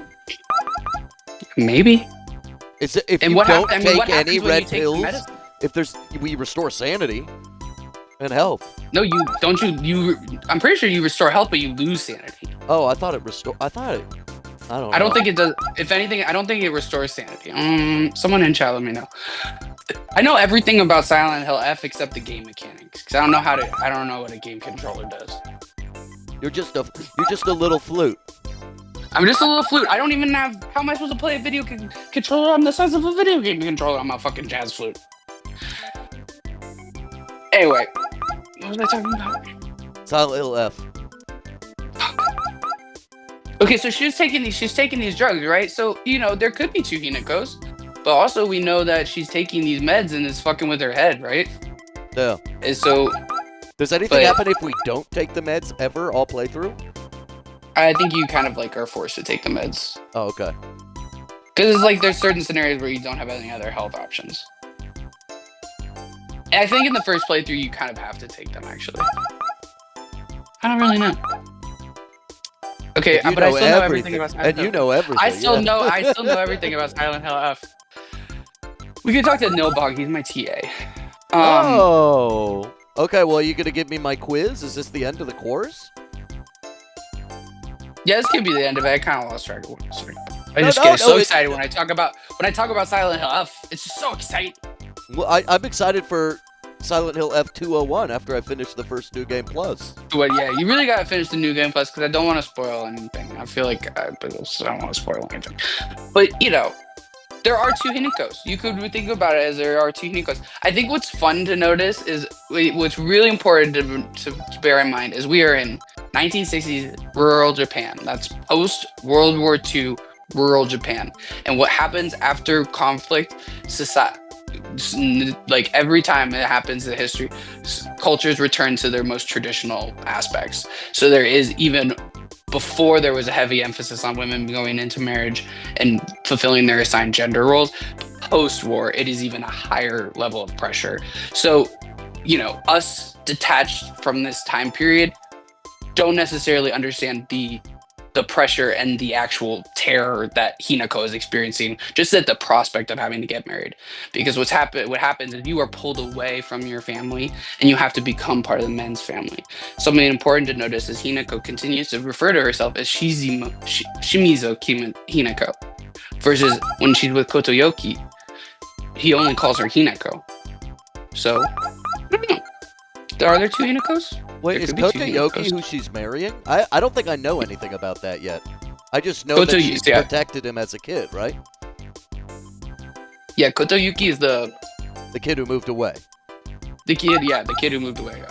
Maybe. Is it if And you what don't hap- I mean, what take any happens when you red take the pills? medicine? If we restore sanity and health. No, you don't. You. I'm pretty sure you restore health, but you lose sanity. Oh, I thought it restore. I don't know. I don't think it does. If anything, I don't think it restores sanity. Someone in chat, let me know. I know everything about Silent Hill F except the game mechanics, because I don't know what a game controller does. You're just a little flute. I'm just a little flute. I don't even have. How am I supposed to play a video controller? I'm the size of a video game controller. I'm a fucking jazz flute. Anyway, what was I talking about? Silent Hill F. Okay, so she's taking these drugs, right? So there could be two Hinakos, but also we know that she's taking these meds and it's fucking with her head, right? Yeah. And so, Does anything happen if we don't take the meds ever all playthrough? I think you kind of like are forced to take the meds. Oh, okay. Because it's like there's certain scenarios where you don't have any other health options. And I think in the first playthrough you kind of have to take them, actually. I don't really know. Okay, but I still know everything about Silent Hill. And you know everything. I still know everything about Silent Hill F. We could talk to Nilbog, he's my TA. Oh. Okay, well, are you going to give me my quiz? Is this the end of the course? Yeah, this could be the end of it. I kind of lost track of what I was saying. I No, just no, get so no, excited when I talk about Silent Hill F. It's just so exciting. Well, I'm excited for Silent Hill F201 after I finish the first New Game Plus. But yeah, you really gotta finish the New Game Plus because I don't want to spoil anything. I feel like I don't want to spoil anything. But there are two Hinakos. You could think about it as there are two Hinakos. I think what's fun to notice is what's really important to bear in mind is we are in 1960s rural Japan. That's post World War II rural Japan. And what happens after conflict, society, like every time it happens in history, cultures return to their most traditional aspects. So there is, even before there was a heavy emphasis on women going into marriage and fulfilling their assigned gender roles, post-war it is even a higher level of pressure. So us detached from this time period don't necessarily understand the pressure and the actual terror that Hinako is experiencing just at the prospect of having to get married. Because what happens is you are pulled away from your family and you have to become part of the men's family. Something important to notice is Hinako continues to refer to herself as Shimizu Hinako, versus when she's with Kotoyoki, he only calls her Hinako. So, I don't know. Are there two Hinakos? Wait, There is could be two Kotoyoki Hinakos. who she's marrying? I don't think I know anything about that yet. I just know that she yeah. protected him as a kid, right? Yeah, Kotoyuki is the kid who moved away. The kid who moved away.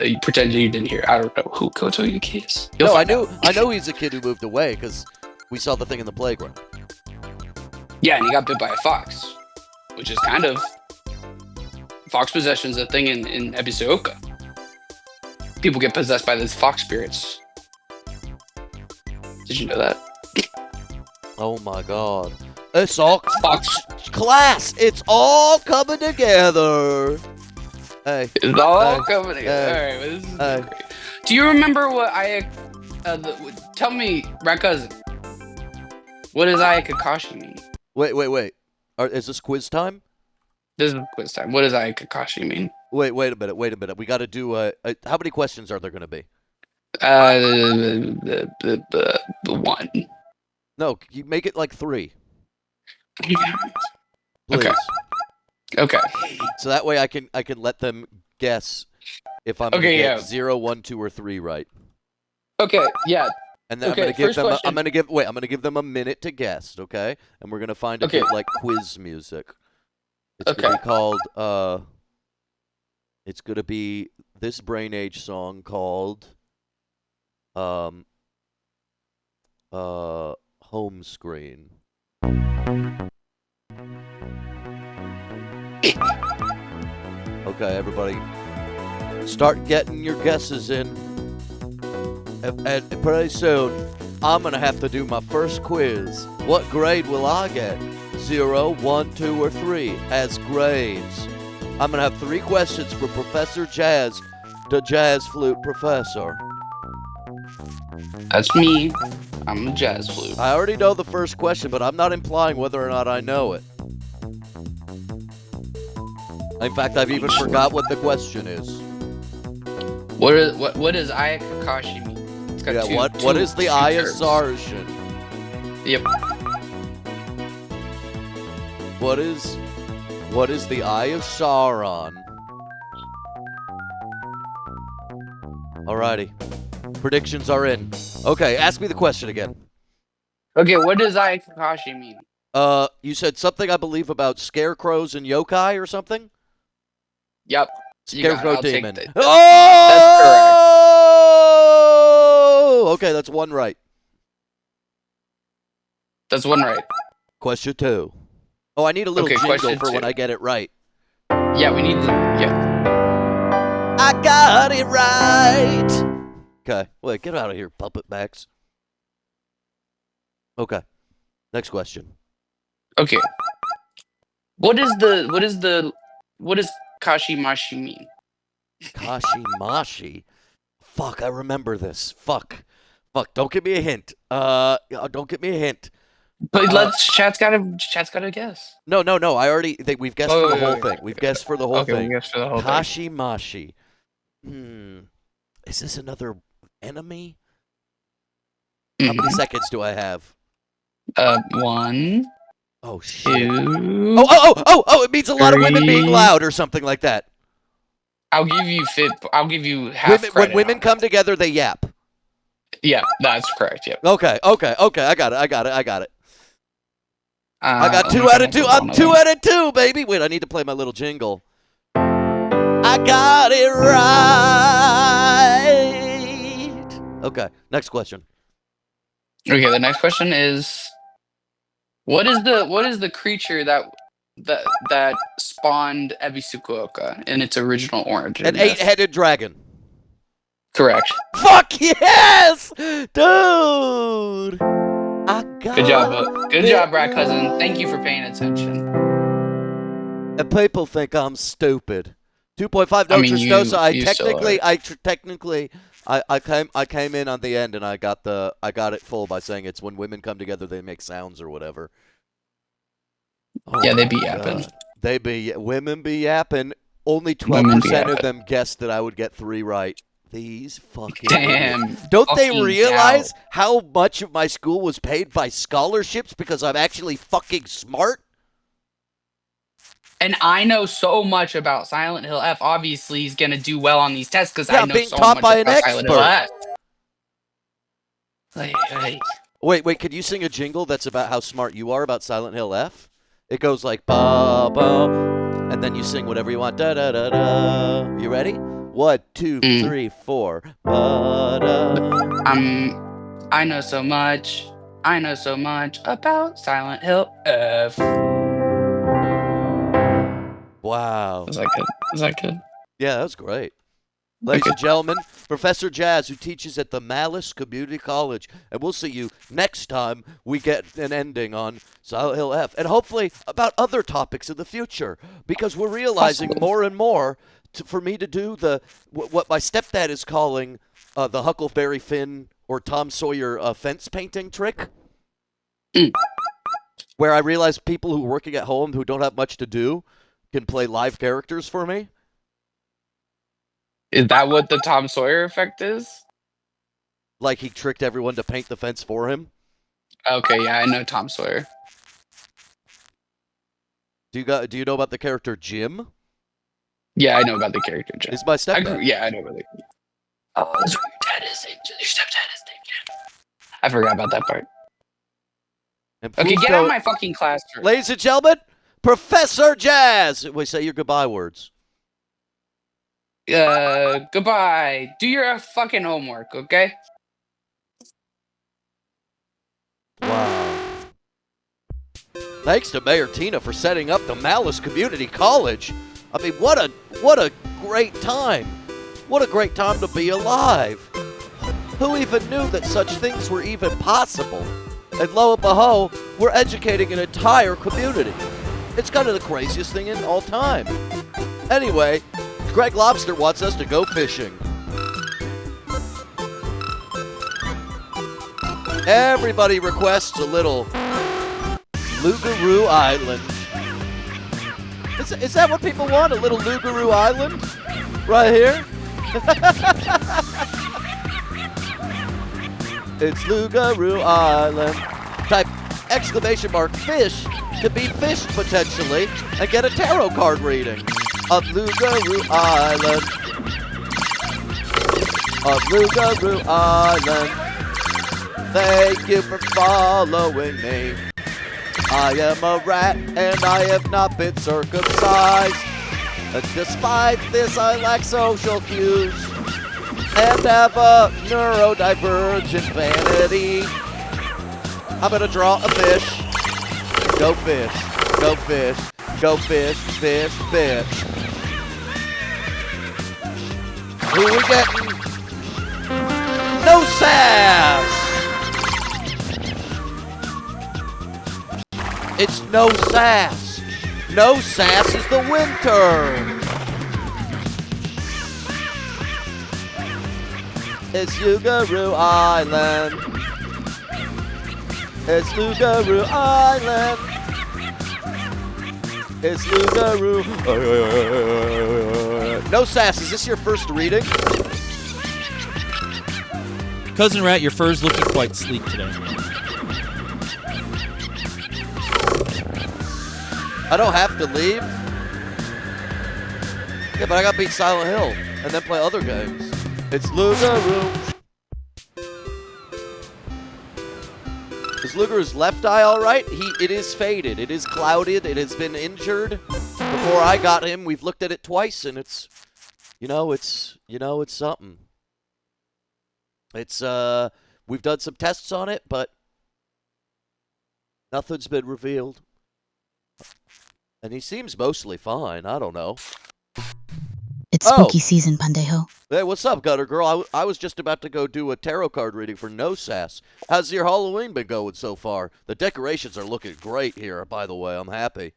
You pretend you didn't hear. I don't know who Kotoyuki is. You'll No, I find out. know he's a kid who moved away because we saw the thing in the playground. Yeah, and he got bit by a fox, which is kind of fox possession's a thing in Ebisuoka. People get possessed by these fox spirits. Did you know that? Oh my god. It's all Fox. class. It's all coming together. Hey. It's all Hey. coming together. Hey. All right, well, this is Hey. great. Do you remember what tell me, RatCousin, what does Ayakakashi mean? Wait. Is this quiz time? This is quiz time. What does Ayakakashi mean? Wait a minute. We got to do how many questions are there going to be? The one. No, you make it like 3. Please. Okay. Okay. So that way I can let them guess if I'm Okay, gonna get yeah. 0, 1, 2, or 3 right. Okay. Yeah. And then Okay, I'm gonna give first them. question. I'm gonna give them a minute to guess. Okay, and we're gonna find a Okay. good like quiz music. It's Okay. gonna be called. It's gonna be this Brain Age song called. home screen. Okay, everybody, start getting your guesses in. And pretty soon, I'm gonna have to do my first quiz. What grade will I get? 0, 1, 2, or 3 as grades. I'm gonna have 3 questions for Professor Jazz, the jazz flute professor. That's me. I'm a jazz flute. I already know the first question, but I'm not implying whether or not I know it. In fact, I've even forgot what the question is. What does Ayakakashi mean? It's got Yeah, two, what is the two Eye of terms. Sarshan? Yep. What is the Eye of Sauron? Alrighty. Predictions are in. Okay, ask me the question again. Okay, what does Ayakakashi mean? You said something, I believe, about scarecrows and yokai or something? Yep. You got it. Scarecrow I'll take demon. that. Oh! Okay, that's one right. That's one right. Question 2. Oh, I need a little Okay, jingle question for when 2. I get it right. Yeah, we need the yeah. I got it right. Okay, wait, get out of here, puppet backs. Okay, next question. Okay. What does Kashimashi mean? Kashimashi. Fuck, I remember this. Fuck, don't give me a hint. Don't give me a hint. But chat's gotta guess. No. We've guessed for the whole thing. We've guessed for the whole Okay, we thing. guessed for the whole thing. Kashimashi. Is this another enemy? How many seconds do I have? 1, Oh shit. 2. Oh! It means a lot of women being 3. loud or something like that. I'll give you half When credit. women on come together, they yap. it. Yeah, that's correct. Yep. Okay. I got it. I got let me 2 try out of to 2. put I'm one 2 of them. out of 2, baby. Wait, I need to play my little jingle. I got it right. Okay, next question. Okay, the next question is, what is the creature that spawned Ebisukuoka in its original origin? An 8-headed dragon. Correct. Fuck yes! Dude! I got Good job, it RatCousin. Thank you for paying attention. And people think I'm stupid. 2.5 no I mean, Tristosa. you still are. I came in on the end and I got it full by saying it's when women come together they make sounds or whatever. Oh Yeah, they be my yapping. God. Women be yapping. Only Women be 12% of yapping. them guessed that I would get 3 right. These fucking Damn. idiots. Don't they fucking realize doubt. how much of my school was paid by scholarships because I'm actually fucking smart? And I know so much about Silent Hill F. Obviously, he's gonna do well on these tests because Yeah, I I'm know being so taught much by an about Silent Hill F. expert. Wait, could you sing a jingle that's about how smart you are about Silent Hill F? It goes like ba ba, and then you sing whatever you want. Da da da da. You ready? 1, 2, 3, 4. Ba da. I know so much. I know so much about Silent Hill F. Wow. Was that good? Was that good? Yeah, that was great. Ladies and gentlemen, Professor Jazz, who teaches at the Malice Community College. And we'll see you next time we get an ending on Silent Hill F. And hopefully about other topics in the future. Because we're realizing more and more for me to do what my stepdad is calling the Huckleberry Finn or Tom Sawyer fence painting trick. Where I realize people who are working at home who don't have much to do can play live characters for me. Is that what the Tom Sawyer effect is? Like he tricked everyone to paint the fence for him. Okay, yeah, I know Tom Sawyer. Do you know about the character Jim? Yeah, I know about the character Jim. He's my stepdad. I know about it. Oh, that's what your dad is. Your stepdad is named Jim. I forgot about that part. And Okay, please get out of my fucking classroom. Ladies and gentlemen, Professor Jazz. We say your goodbye words. Goodbye. Do your fucking homework, okay? Thanks to Mayor Tina for setting up the Malice Community College. I mean, what a great time. What a great time to be alive. Who even knew that such things were even possible? And lo and behold, we're educating an entire community. It's kind of the craziest thing in all time. Anyway, Greg Lobster wants us to go fishing. Everybody requests a little Lugaroo Island. Is that what people want? A little Lugaroo Island? Right here? It's Lugaroo Island. Type exclamation mark fish to be fished potentially and get a tarot card reading. Of Lugaroo Island. Of Lugaroo Island. Thank you for following me. I am a rat and I have not been circumcised. And despite this, I lack social cues and have a neurodivergent vanity. I'm gonna draw a fish. Go fish. Go fish. Go fish. Fish. Fish. Who we getting? No sass! It's no sass. No sass is the winter. It's Lugaroo Island. It's Lugaroo Island. It's Lugaroo. No sass, is this your first reading? Cousin Rat, your fur's looking quite sleek today. I don't have to leave. Yeah, but I gotta beat Silent Hill and then play other games. It's Lugaroo. Is Lugaroo's left eye all right? It is faded. It is clouded. It has been injured. Before I got him, we've looked at it twice, and it's something. It's we've done some tests on it, but nothing's been revealed. And he seems mostly fine. I don't know. It's spooky season, Pandejo. Hey, what's up, Gutter Girl? I was just about to go do a tarot card reading for No Sass. How's your Halloween been going so far? The decorations are looking great here, by the way. I'm happy.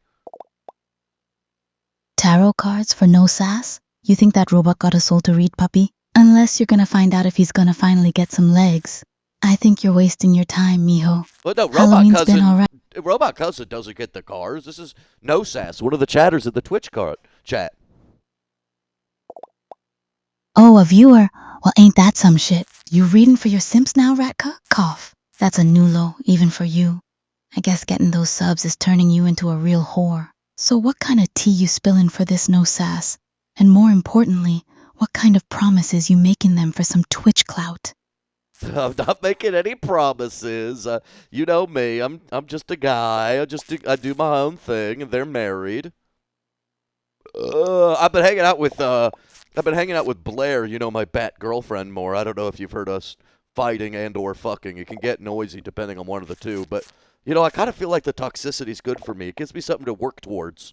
Tarot cards for no sass? You think that robot got a soul to read, puppy? Unless you're gonna find out if he's gonna finally get some legs. I think you're wasting your time, mijo. Well, no, Halloween's been all right. Robot Cousin doesn't get the cards. This is No Sass, one of the chatters in the Twitch chat. Oh, a viewer? Well, ain't that some shit? You reading for your simps now, Ratka? Cough. That's a new low, even for you. I guess getting those subs is turning you into a real whore. So what kind of tea you spilling for this No Sass? And more importantly, what kind of promises you making them for some Twitch clout? I'm not making any promises. You know me. I'm just a guy. I do my own thing, and they're married. I've been hanging out with Blair. You know, my bat girlfriend. More. I don't know if you've heard us fighting and/or fucking. It can get noisy depending on one of the two. But you know, I kind of feel like the toxicity's good for me. It gives me something to work towards.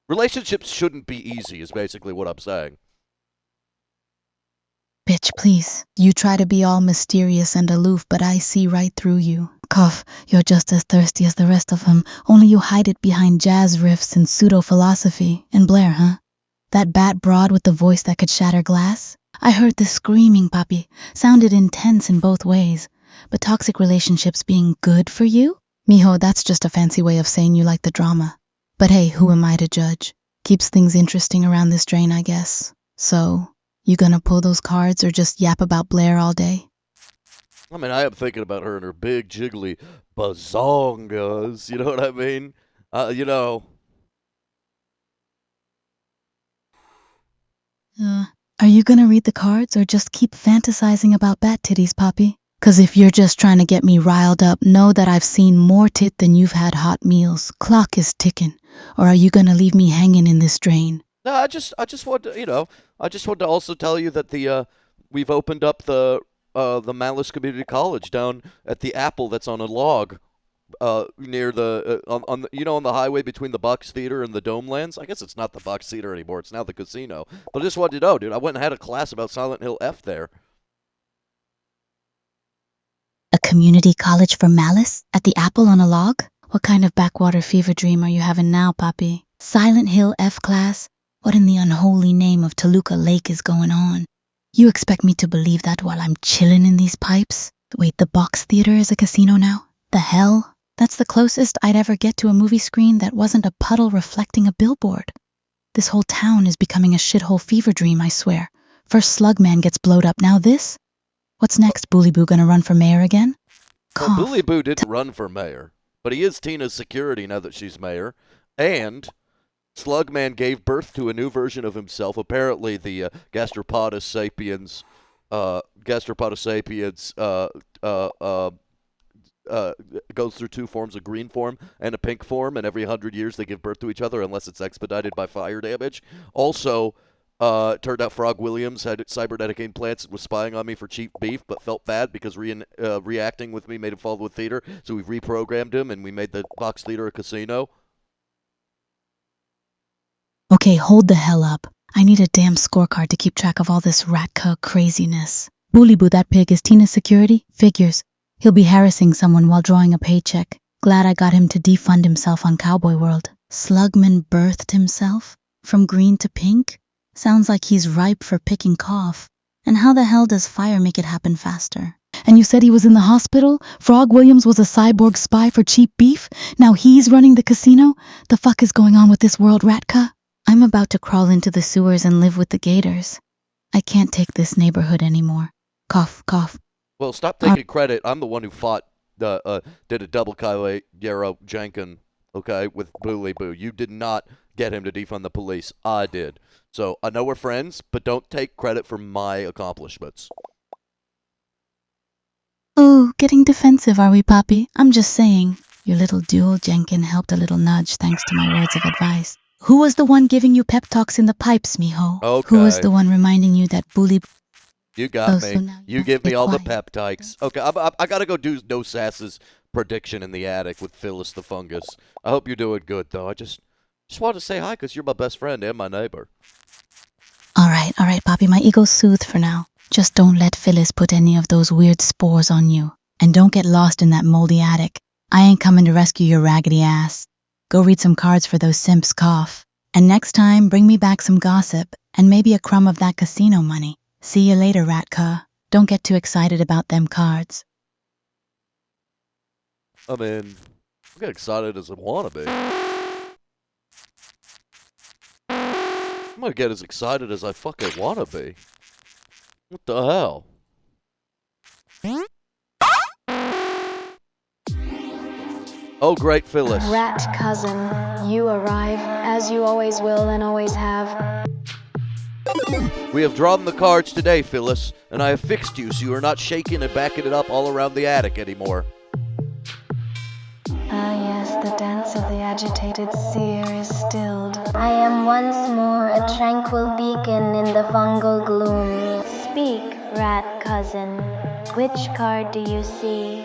Relationships shouldn't be easy. Is basically what I'm saying. Bitch, please. You try to be all mysterious and aloof, but I see right through you. Cough, you're just as thirsty as the rest of them, only you hide it behind jazz riffs and pseudo-philosophy. And Blair, huh? That bat broad with the voice that could shatter glass? I heard the screaming, Poppy. Sounded intense in both ways. But toxic relationships being good for you? Mijo, that's just a fancy way of saying you like the drama. But hey, who am I to judge? Keeps things interesting around this drain, I guess. So, you gonna pull those cards or just yap about Blair all day? I mean, I am thinking about her and her big jiggly bazongas. You know what I mean? You know. Are you gonna read the cards or just keep fantasizing about bat titties, Poppy? 'Cause if you're just trying to get me riled up, know that I've seen more tit than you've had hot meals. Clock is ticking. Or are you gonna leave me hanging in this drain? No, I just want to, I just want to also tell you that we've opened up the Malice Community College down at the Apple that's on a log. near the on the, on the highway between the Bucks Theater and the Domelands. I guess it's not the Bucks Theater anymore. It's now the casino. But I just wanted to know, dude. I went and had a class about Silent Hill F there. A community college for malice? At the Apple on a log? What kind of backwater fever dream are you having now, Poppy? Silent Hill F class? What in the unholy name of Toluca Lake is going on? You expect me to believe that while I'm chilling in these pipes? Wait, the Box Theater is a casino now? The hell? That's the closest I'd ever get to a movie screen that wasn't a puddle reflecting a billboard. This whole town is becoming a shithole fever dream, I swear. First Slugman gets blowed up, now this? What's next, Bully Boo gonna run for mayor again? Well, Bully Boo didn't run for mayor, but he is Tina's security now that she's mayor. And Slugman gave birth to a new version of himself. Apparently, the Gastropoda sapiens goes through two forms, a green form and a pink form, and every 100 years they give birth to each other unless it's expedited by fire damage. Also, turned out Frog Williams had cybernetic implants and was spying on me for cheap beef, but felt bad because reacting with me made him fall to the theater, so we reprogrammed him and we made the Box Theater a casino. Okay, hold the hell up. I need a damn scorecard to keep track of all this RatCousin craziness. Bully Boo, that pig, is Tina's security? Figures. He'll be harassing someone while drawing a paycheck. Glad I got him to defund himself on Cowboy World. Slugman birthed himself? From green to pink? Sounds like he's ripe for picking cough. And how the hell does fire make it happen faster? And you said he was in the hospital? Frog Williams was a cyborg spy for cheap beef? Now he's running the casino? The fuck is going on with this world, RatCousin? I'm about to crawl into the sewers and live with the gators. I can't take this neighborhood anymore. Cough, cough. Well, stop taking credit. I'm the one who did a double Caballero Jenkin, okay, with Bully Boo. You did not get him to defund the police. I did. So I know we're friends, but don't take credit for my accomplishments. Oh, getting defensive, are we, Poppy? I'm just saying. Your little duel, Jenkin, helped a little nudge thanks to my words of advice. Who was the one giving you pep talks in the pipes, mijo? Okay. Who was the one reminding you that Bully... You got me. So now You give me stay all the quiet. peptides. Okay, I gotta go do No Sass's prediction in the attic with Phyllis the Fungus. I hope you're doing good, though. I just wanted to say hi because you're my best friend and my neighbor. All right, Poppy, my ego's soothed for now. Just don't let Phyllis put any of those weird spores on you. And don't get lost in that moldy attic. I ain't coming to rescue your raggedy ass. Go read some cards for those simps, cough. And next time, bring me back some gossip and maybe a crumb of that casino money. See you later, RatCousin. Don't get too excited about them cards. I mean, I get excited as I want to be. I'm gonna get as excited as I fucking want to be. What the hell? Oh, great, Phyllis. RatCousin, you arrive, as you always will and always have. We have drawn the cards today, Phyllis, and I have fixed you so you are not shaking and backing it up all around the attic anymore. Ah yes, the dance of the agitated seer is stilled. I am once more a tranquil beacon in the fungal gloom. Speak, RatCousin. Which card do you see?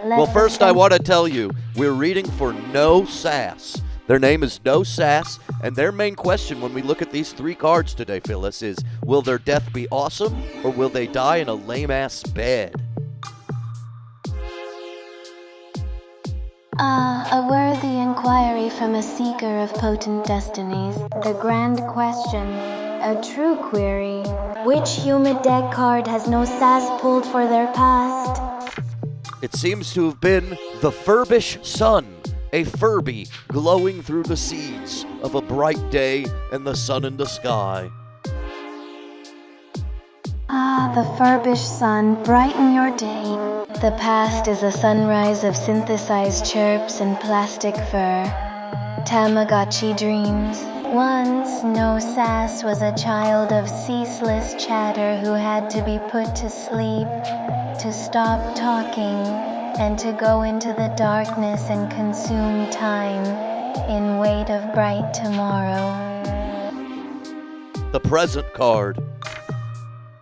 Well, first I want to tell you, we're reading for No Sass. Their name is No Sass, and their main question when we look at these three cards today, Phyllis, is will their death be awesome, or will they die in a lame-ass bed? A worthy inquiry from a seeker of potent destinies. The grand question, a true query. Which humid deck card has no sass pulled for their past? It seems to have been the Furbish Sun, a Furby glowing through the seeds of a bright day and the sun in the sky. Ah, the Furbish sun, brighten your day. The past is a sunrise of synthesized chirps and plastic fur. Tamagotchi dreams. Once, No Sass was a child of ceaseless chatter who had to be put to sleep, to stop talking, and to go into the darkness and consume time in wait of bright tomorrow. The present card.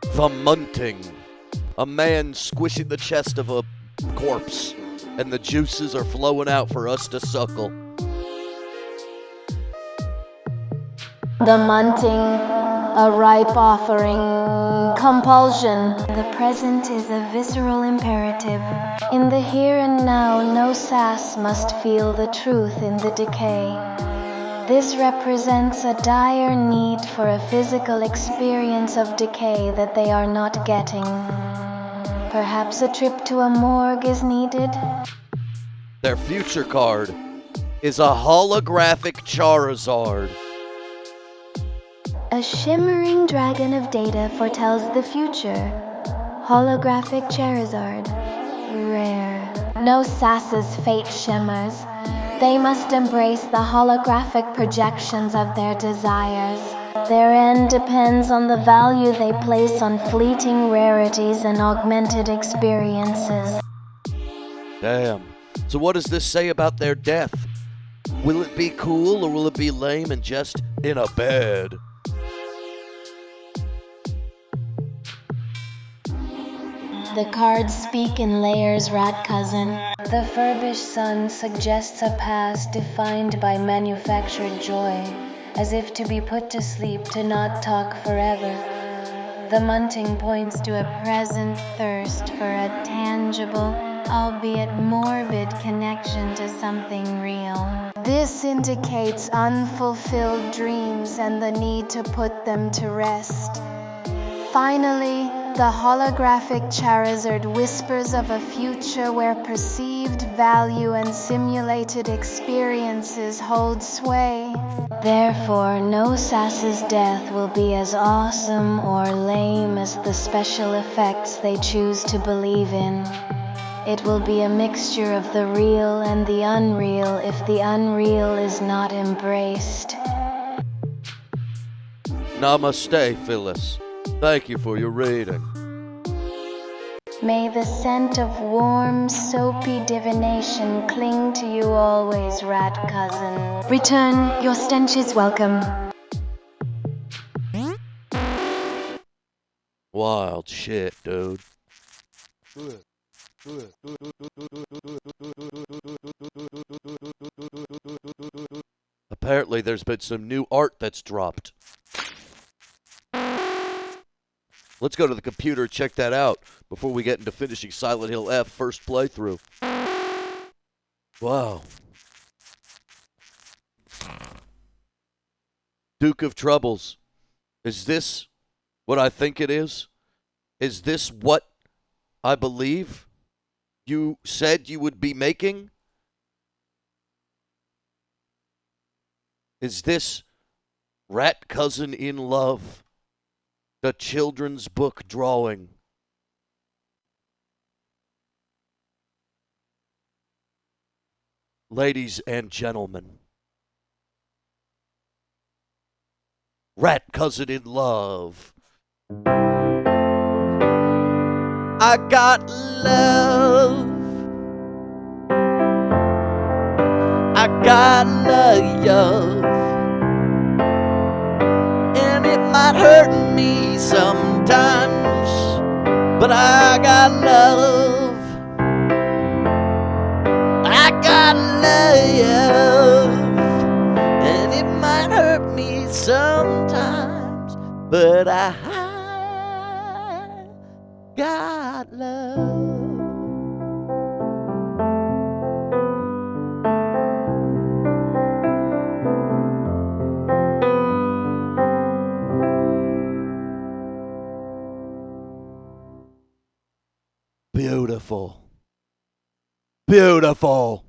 The Munting. A man squishing the chest of a corpse. and the juices are flowing out for us to suckle. The munting, a ripe offering, compulsion. The present is a visceral imperative. In the here and now, no sass must feel the truth in the decay. This represents a dire need for a physical experience of decay that they are not getting. Perhaps a trip to a morgue is needed? Their future card is a holographic Charizard. A shimmering dragon of data foretells the future. Holographic Charizard. Rare. No Sass's fate shimmers. They must embrace the holographic projections of their desires. Their end depends on the value they place on fleeting rarities and augmented experiences. Damn. So what does this say about their death? Will it be cool or will it be lame and just in a bed? The cards speak in layers, RatCousin. The furbished sun suggests a past defined by manufactured joy, as if to be put to sleep, to not talk forever. The munting points to a present thirst for a tangible, albeit morbid, connection to something real. This indicates unfulfilled dreams and the need to put them to rest. Finally, the holographic Charizard whispers of a future where perceived value and simulated experiences hold sway. Therefore, no Sass's death will be as awesome or lame as the special effects they choose to believe in. It will be a mixture of the real and the unreal if the unreal is not embraced. Namaste, Phyllis. Thank you for your reading. May the scent of warm, soapy divination cling to you always, RatCousin. Return, your stench is welcome. Wild shit, dude. Apparently there's been some new art that's dropped. Let's go to the computer, check that out before we get into finishing Silent Hill F first playthrough. Wow. Duke of Troubles. Is this what I think it is? Is this what I believe you said you would be making? Is this RatCousin in Love? The children's book drawing. Ladies and gentlemen, RatCousin in Love. I got love. I got love. And it might hurt me sometimes, but I got love. I got love. And it might hurt me sometimes, but I got love. Beautiful. Beautiful.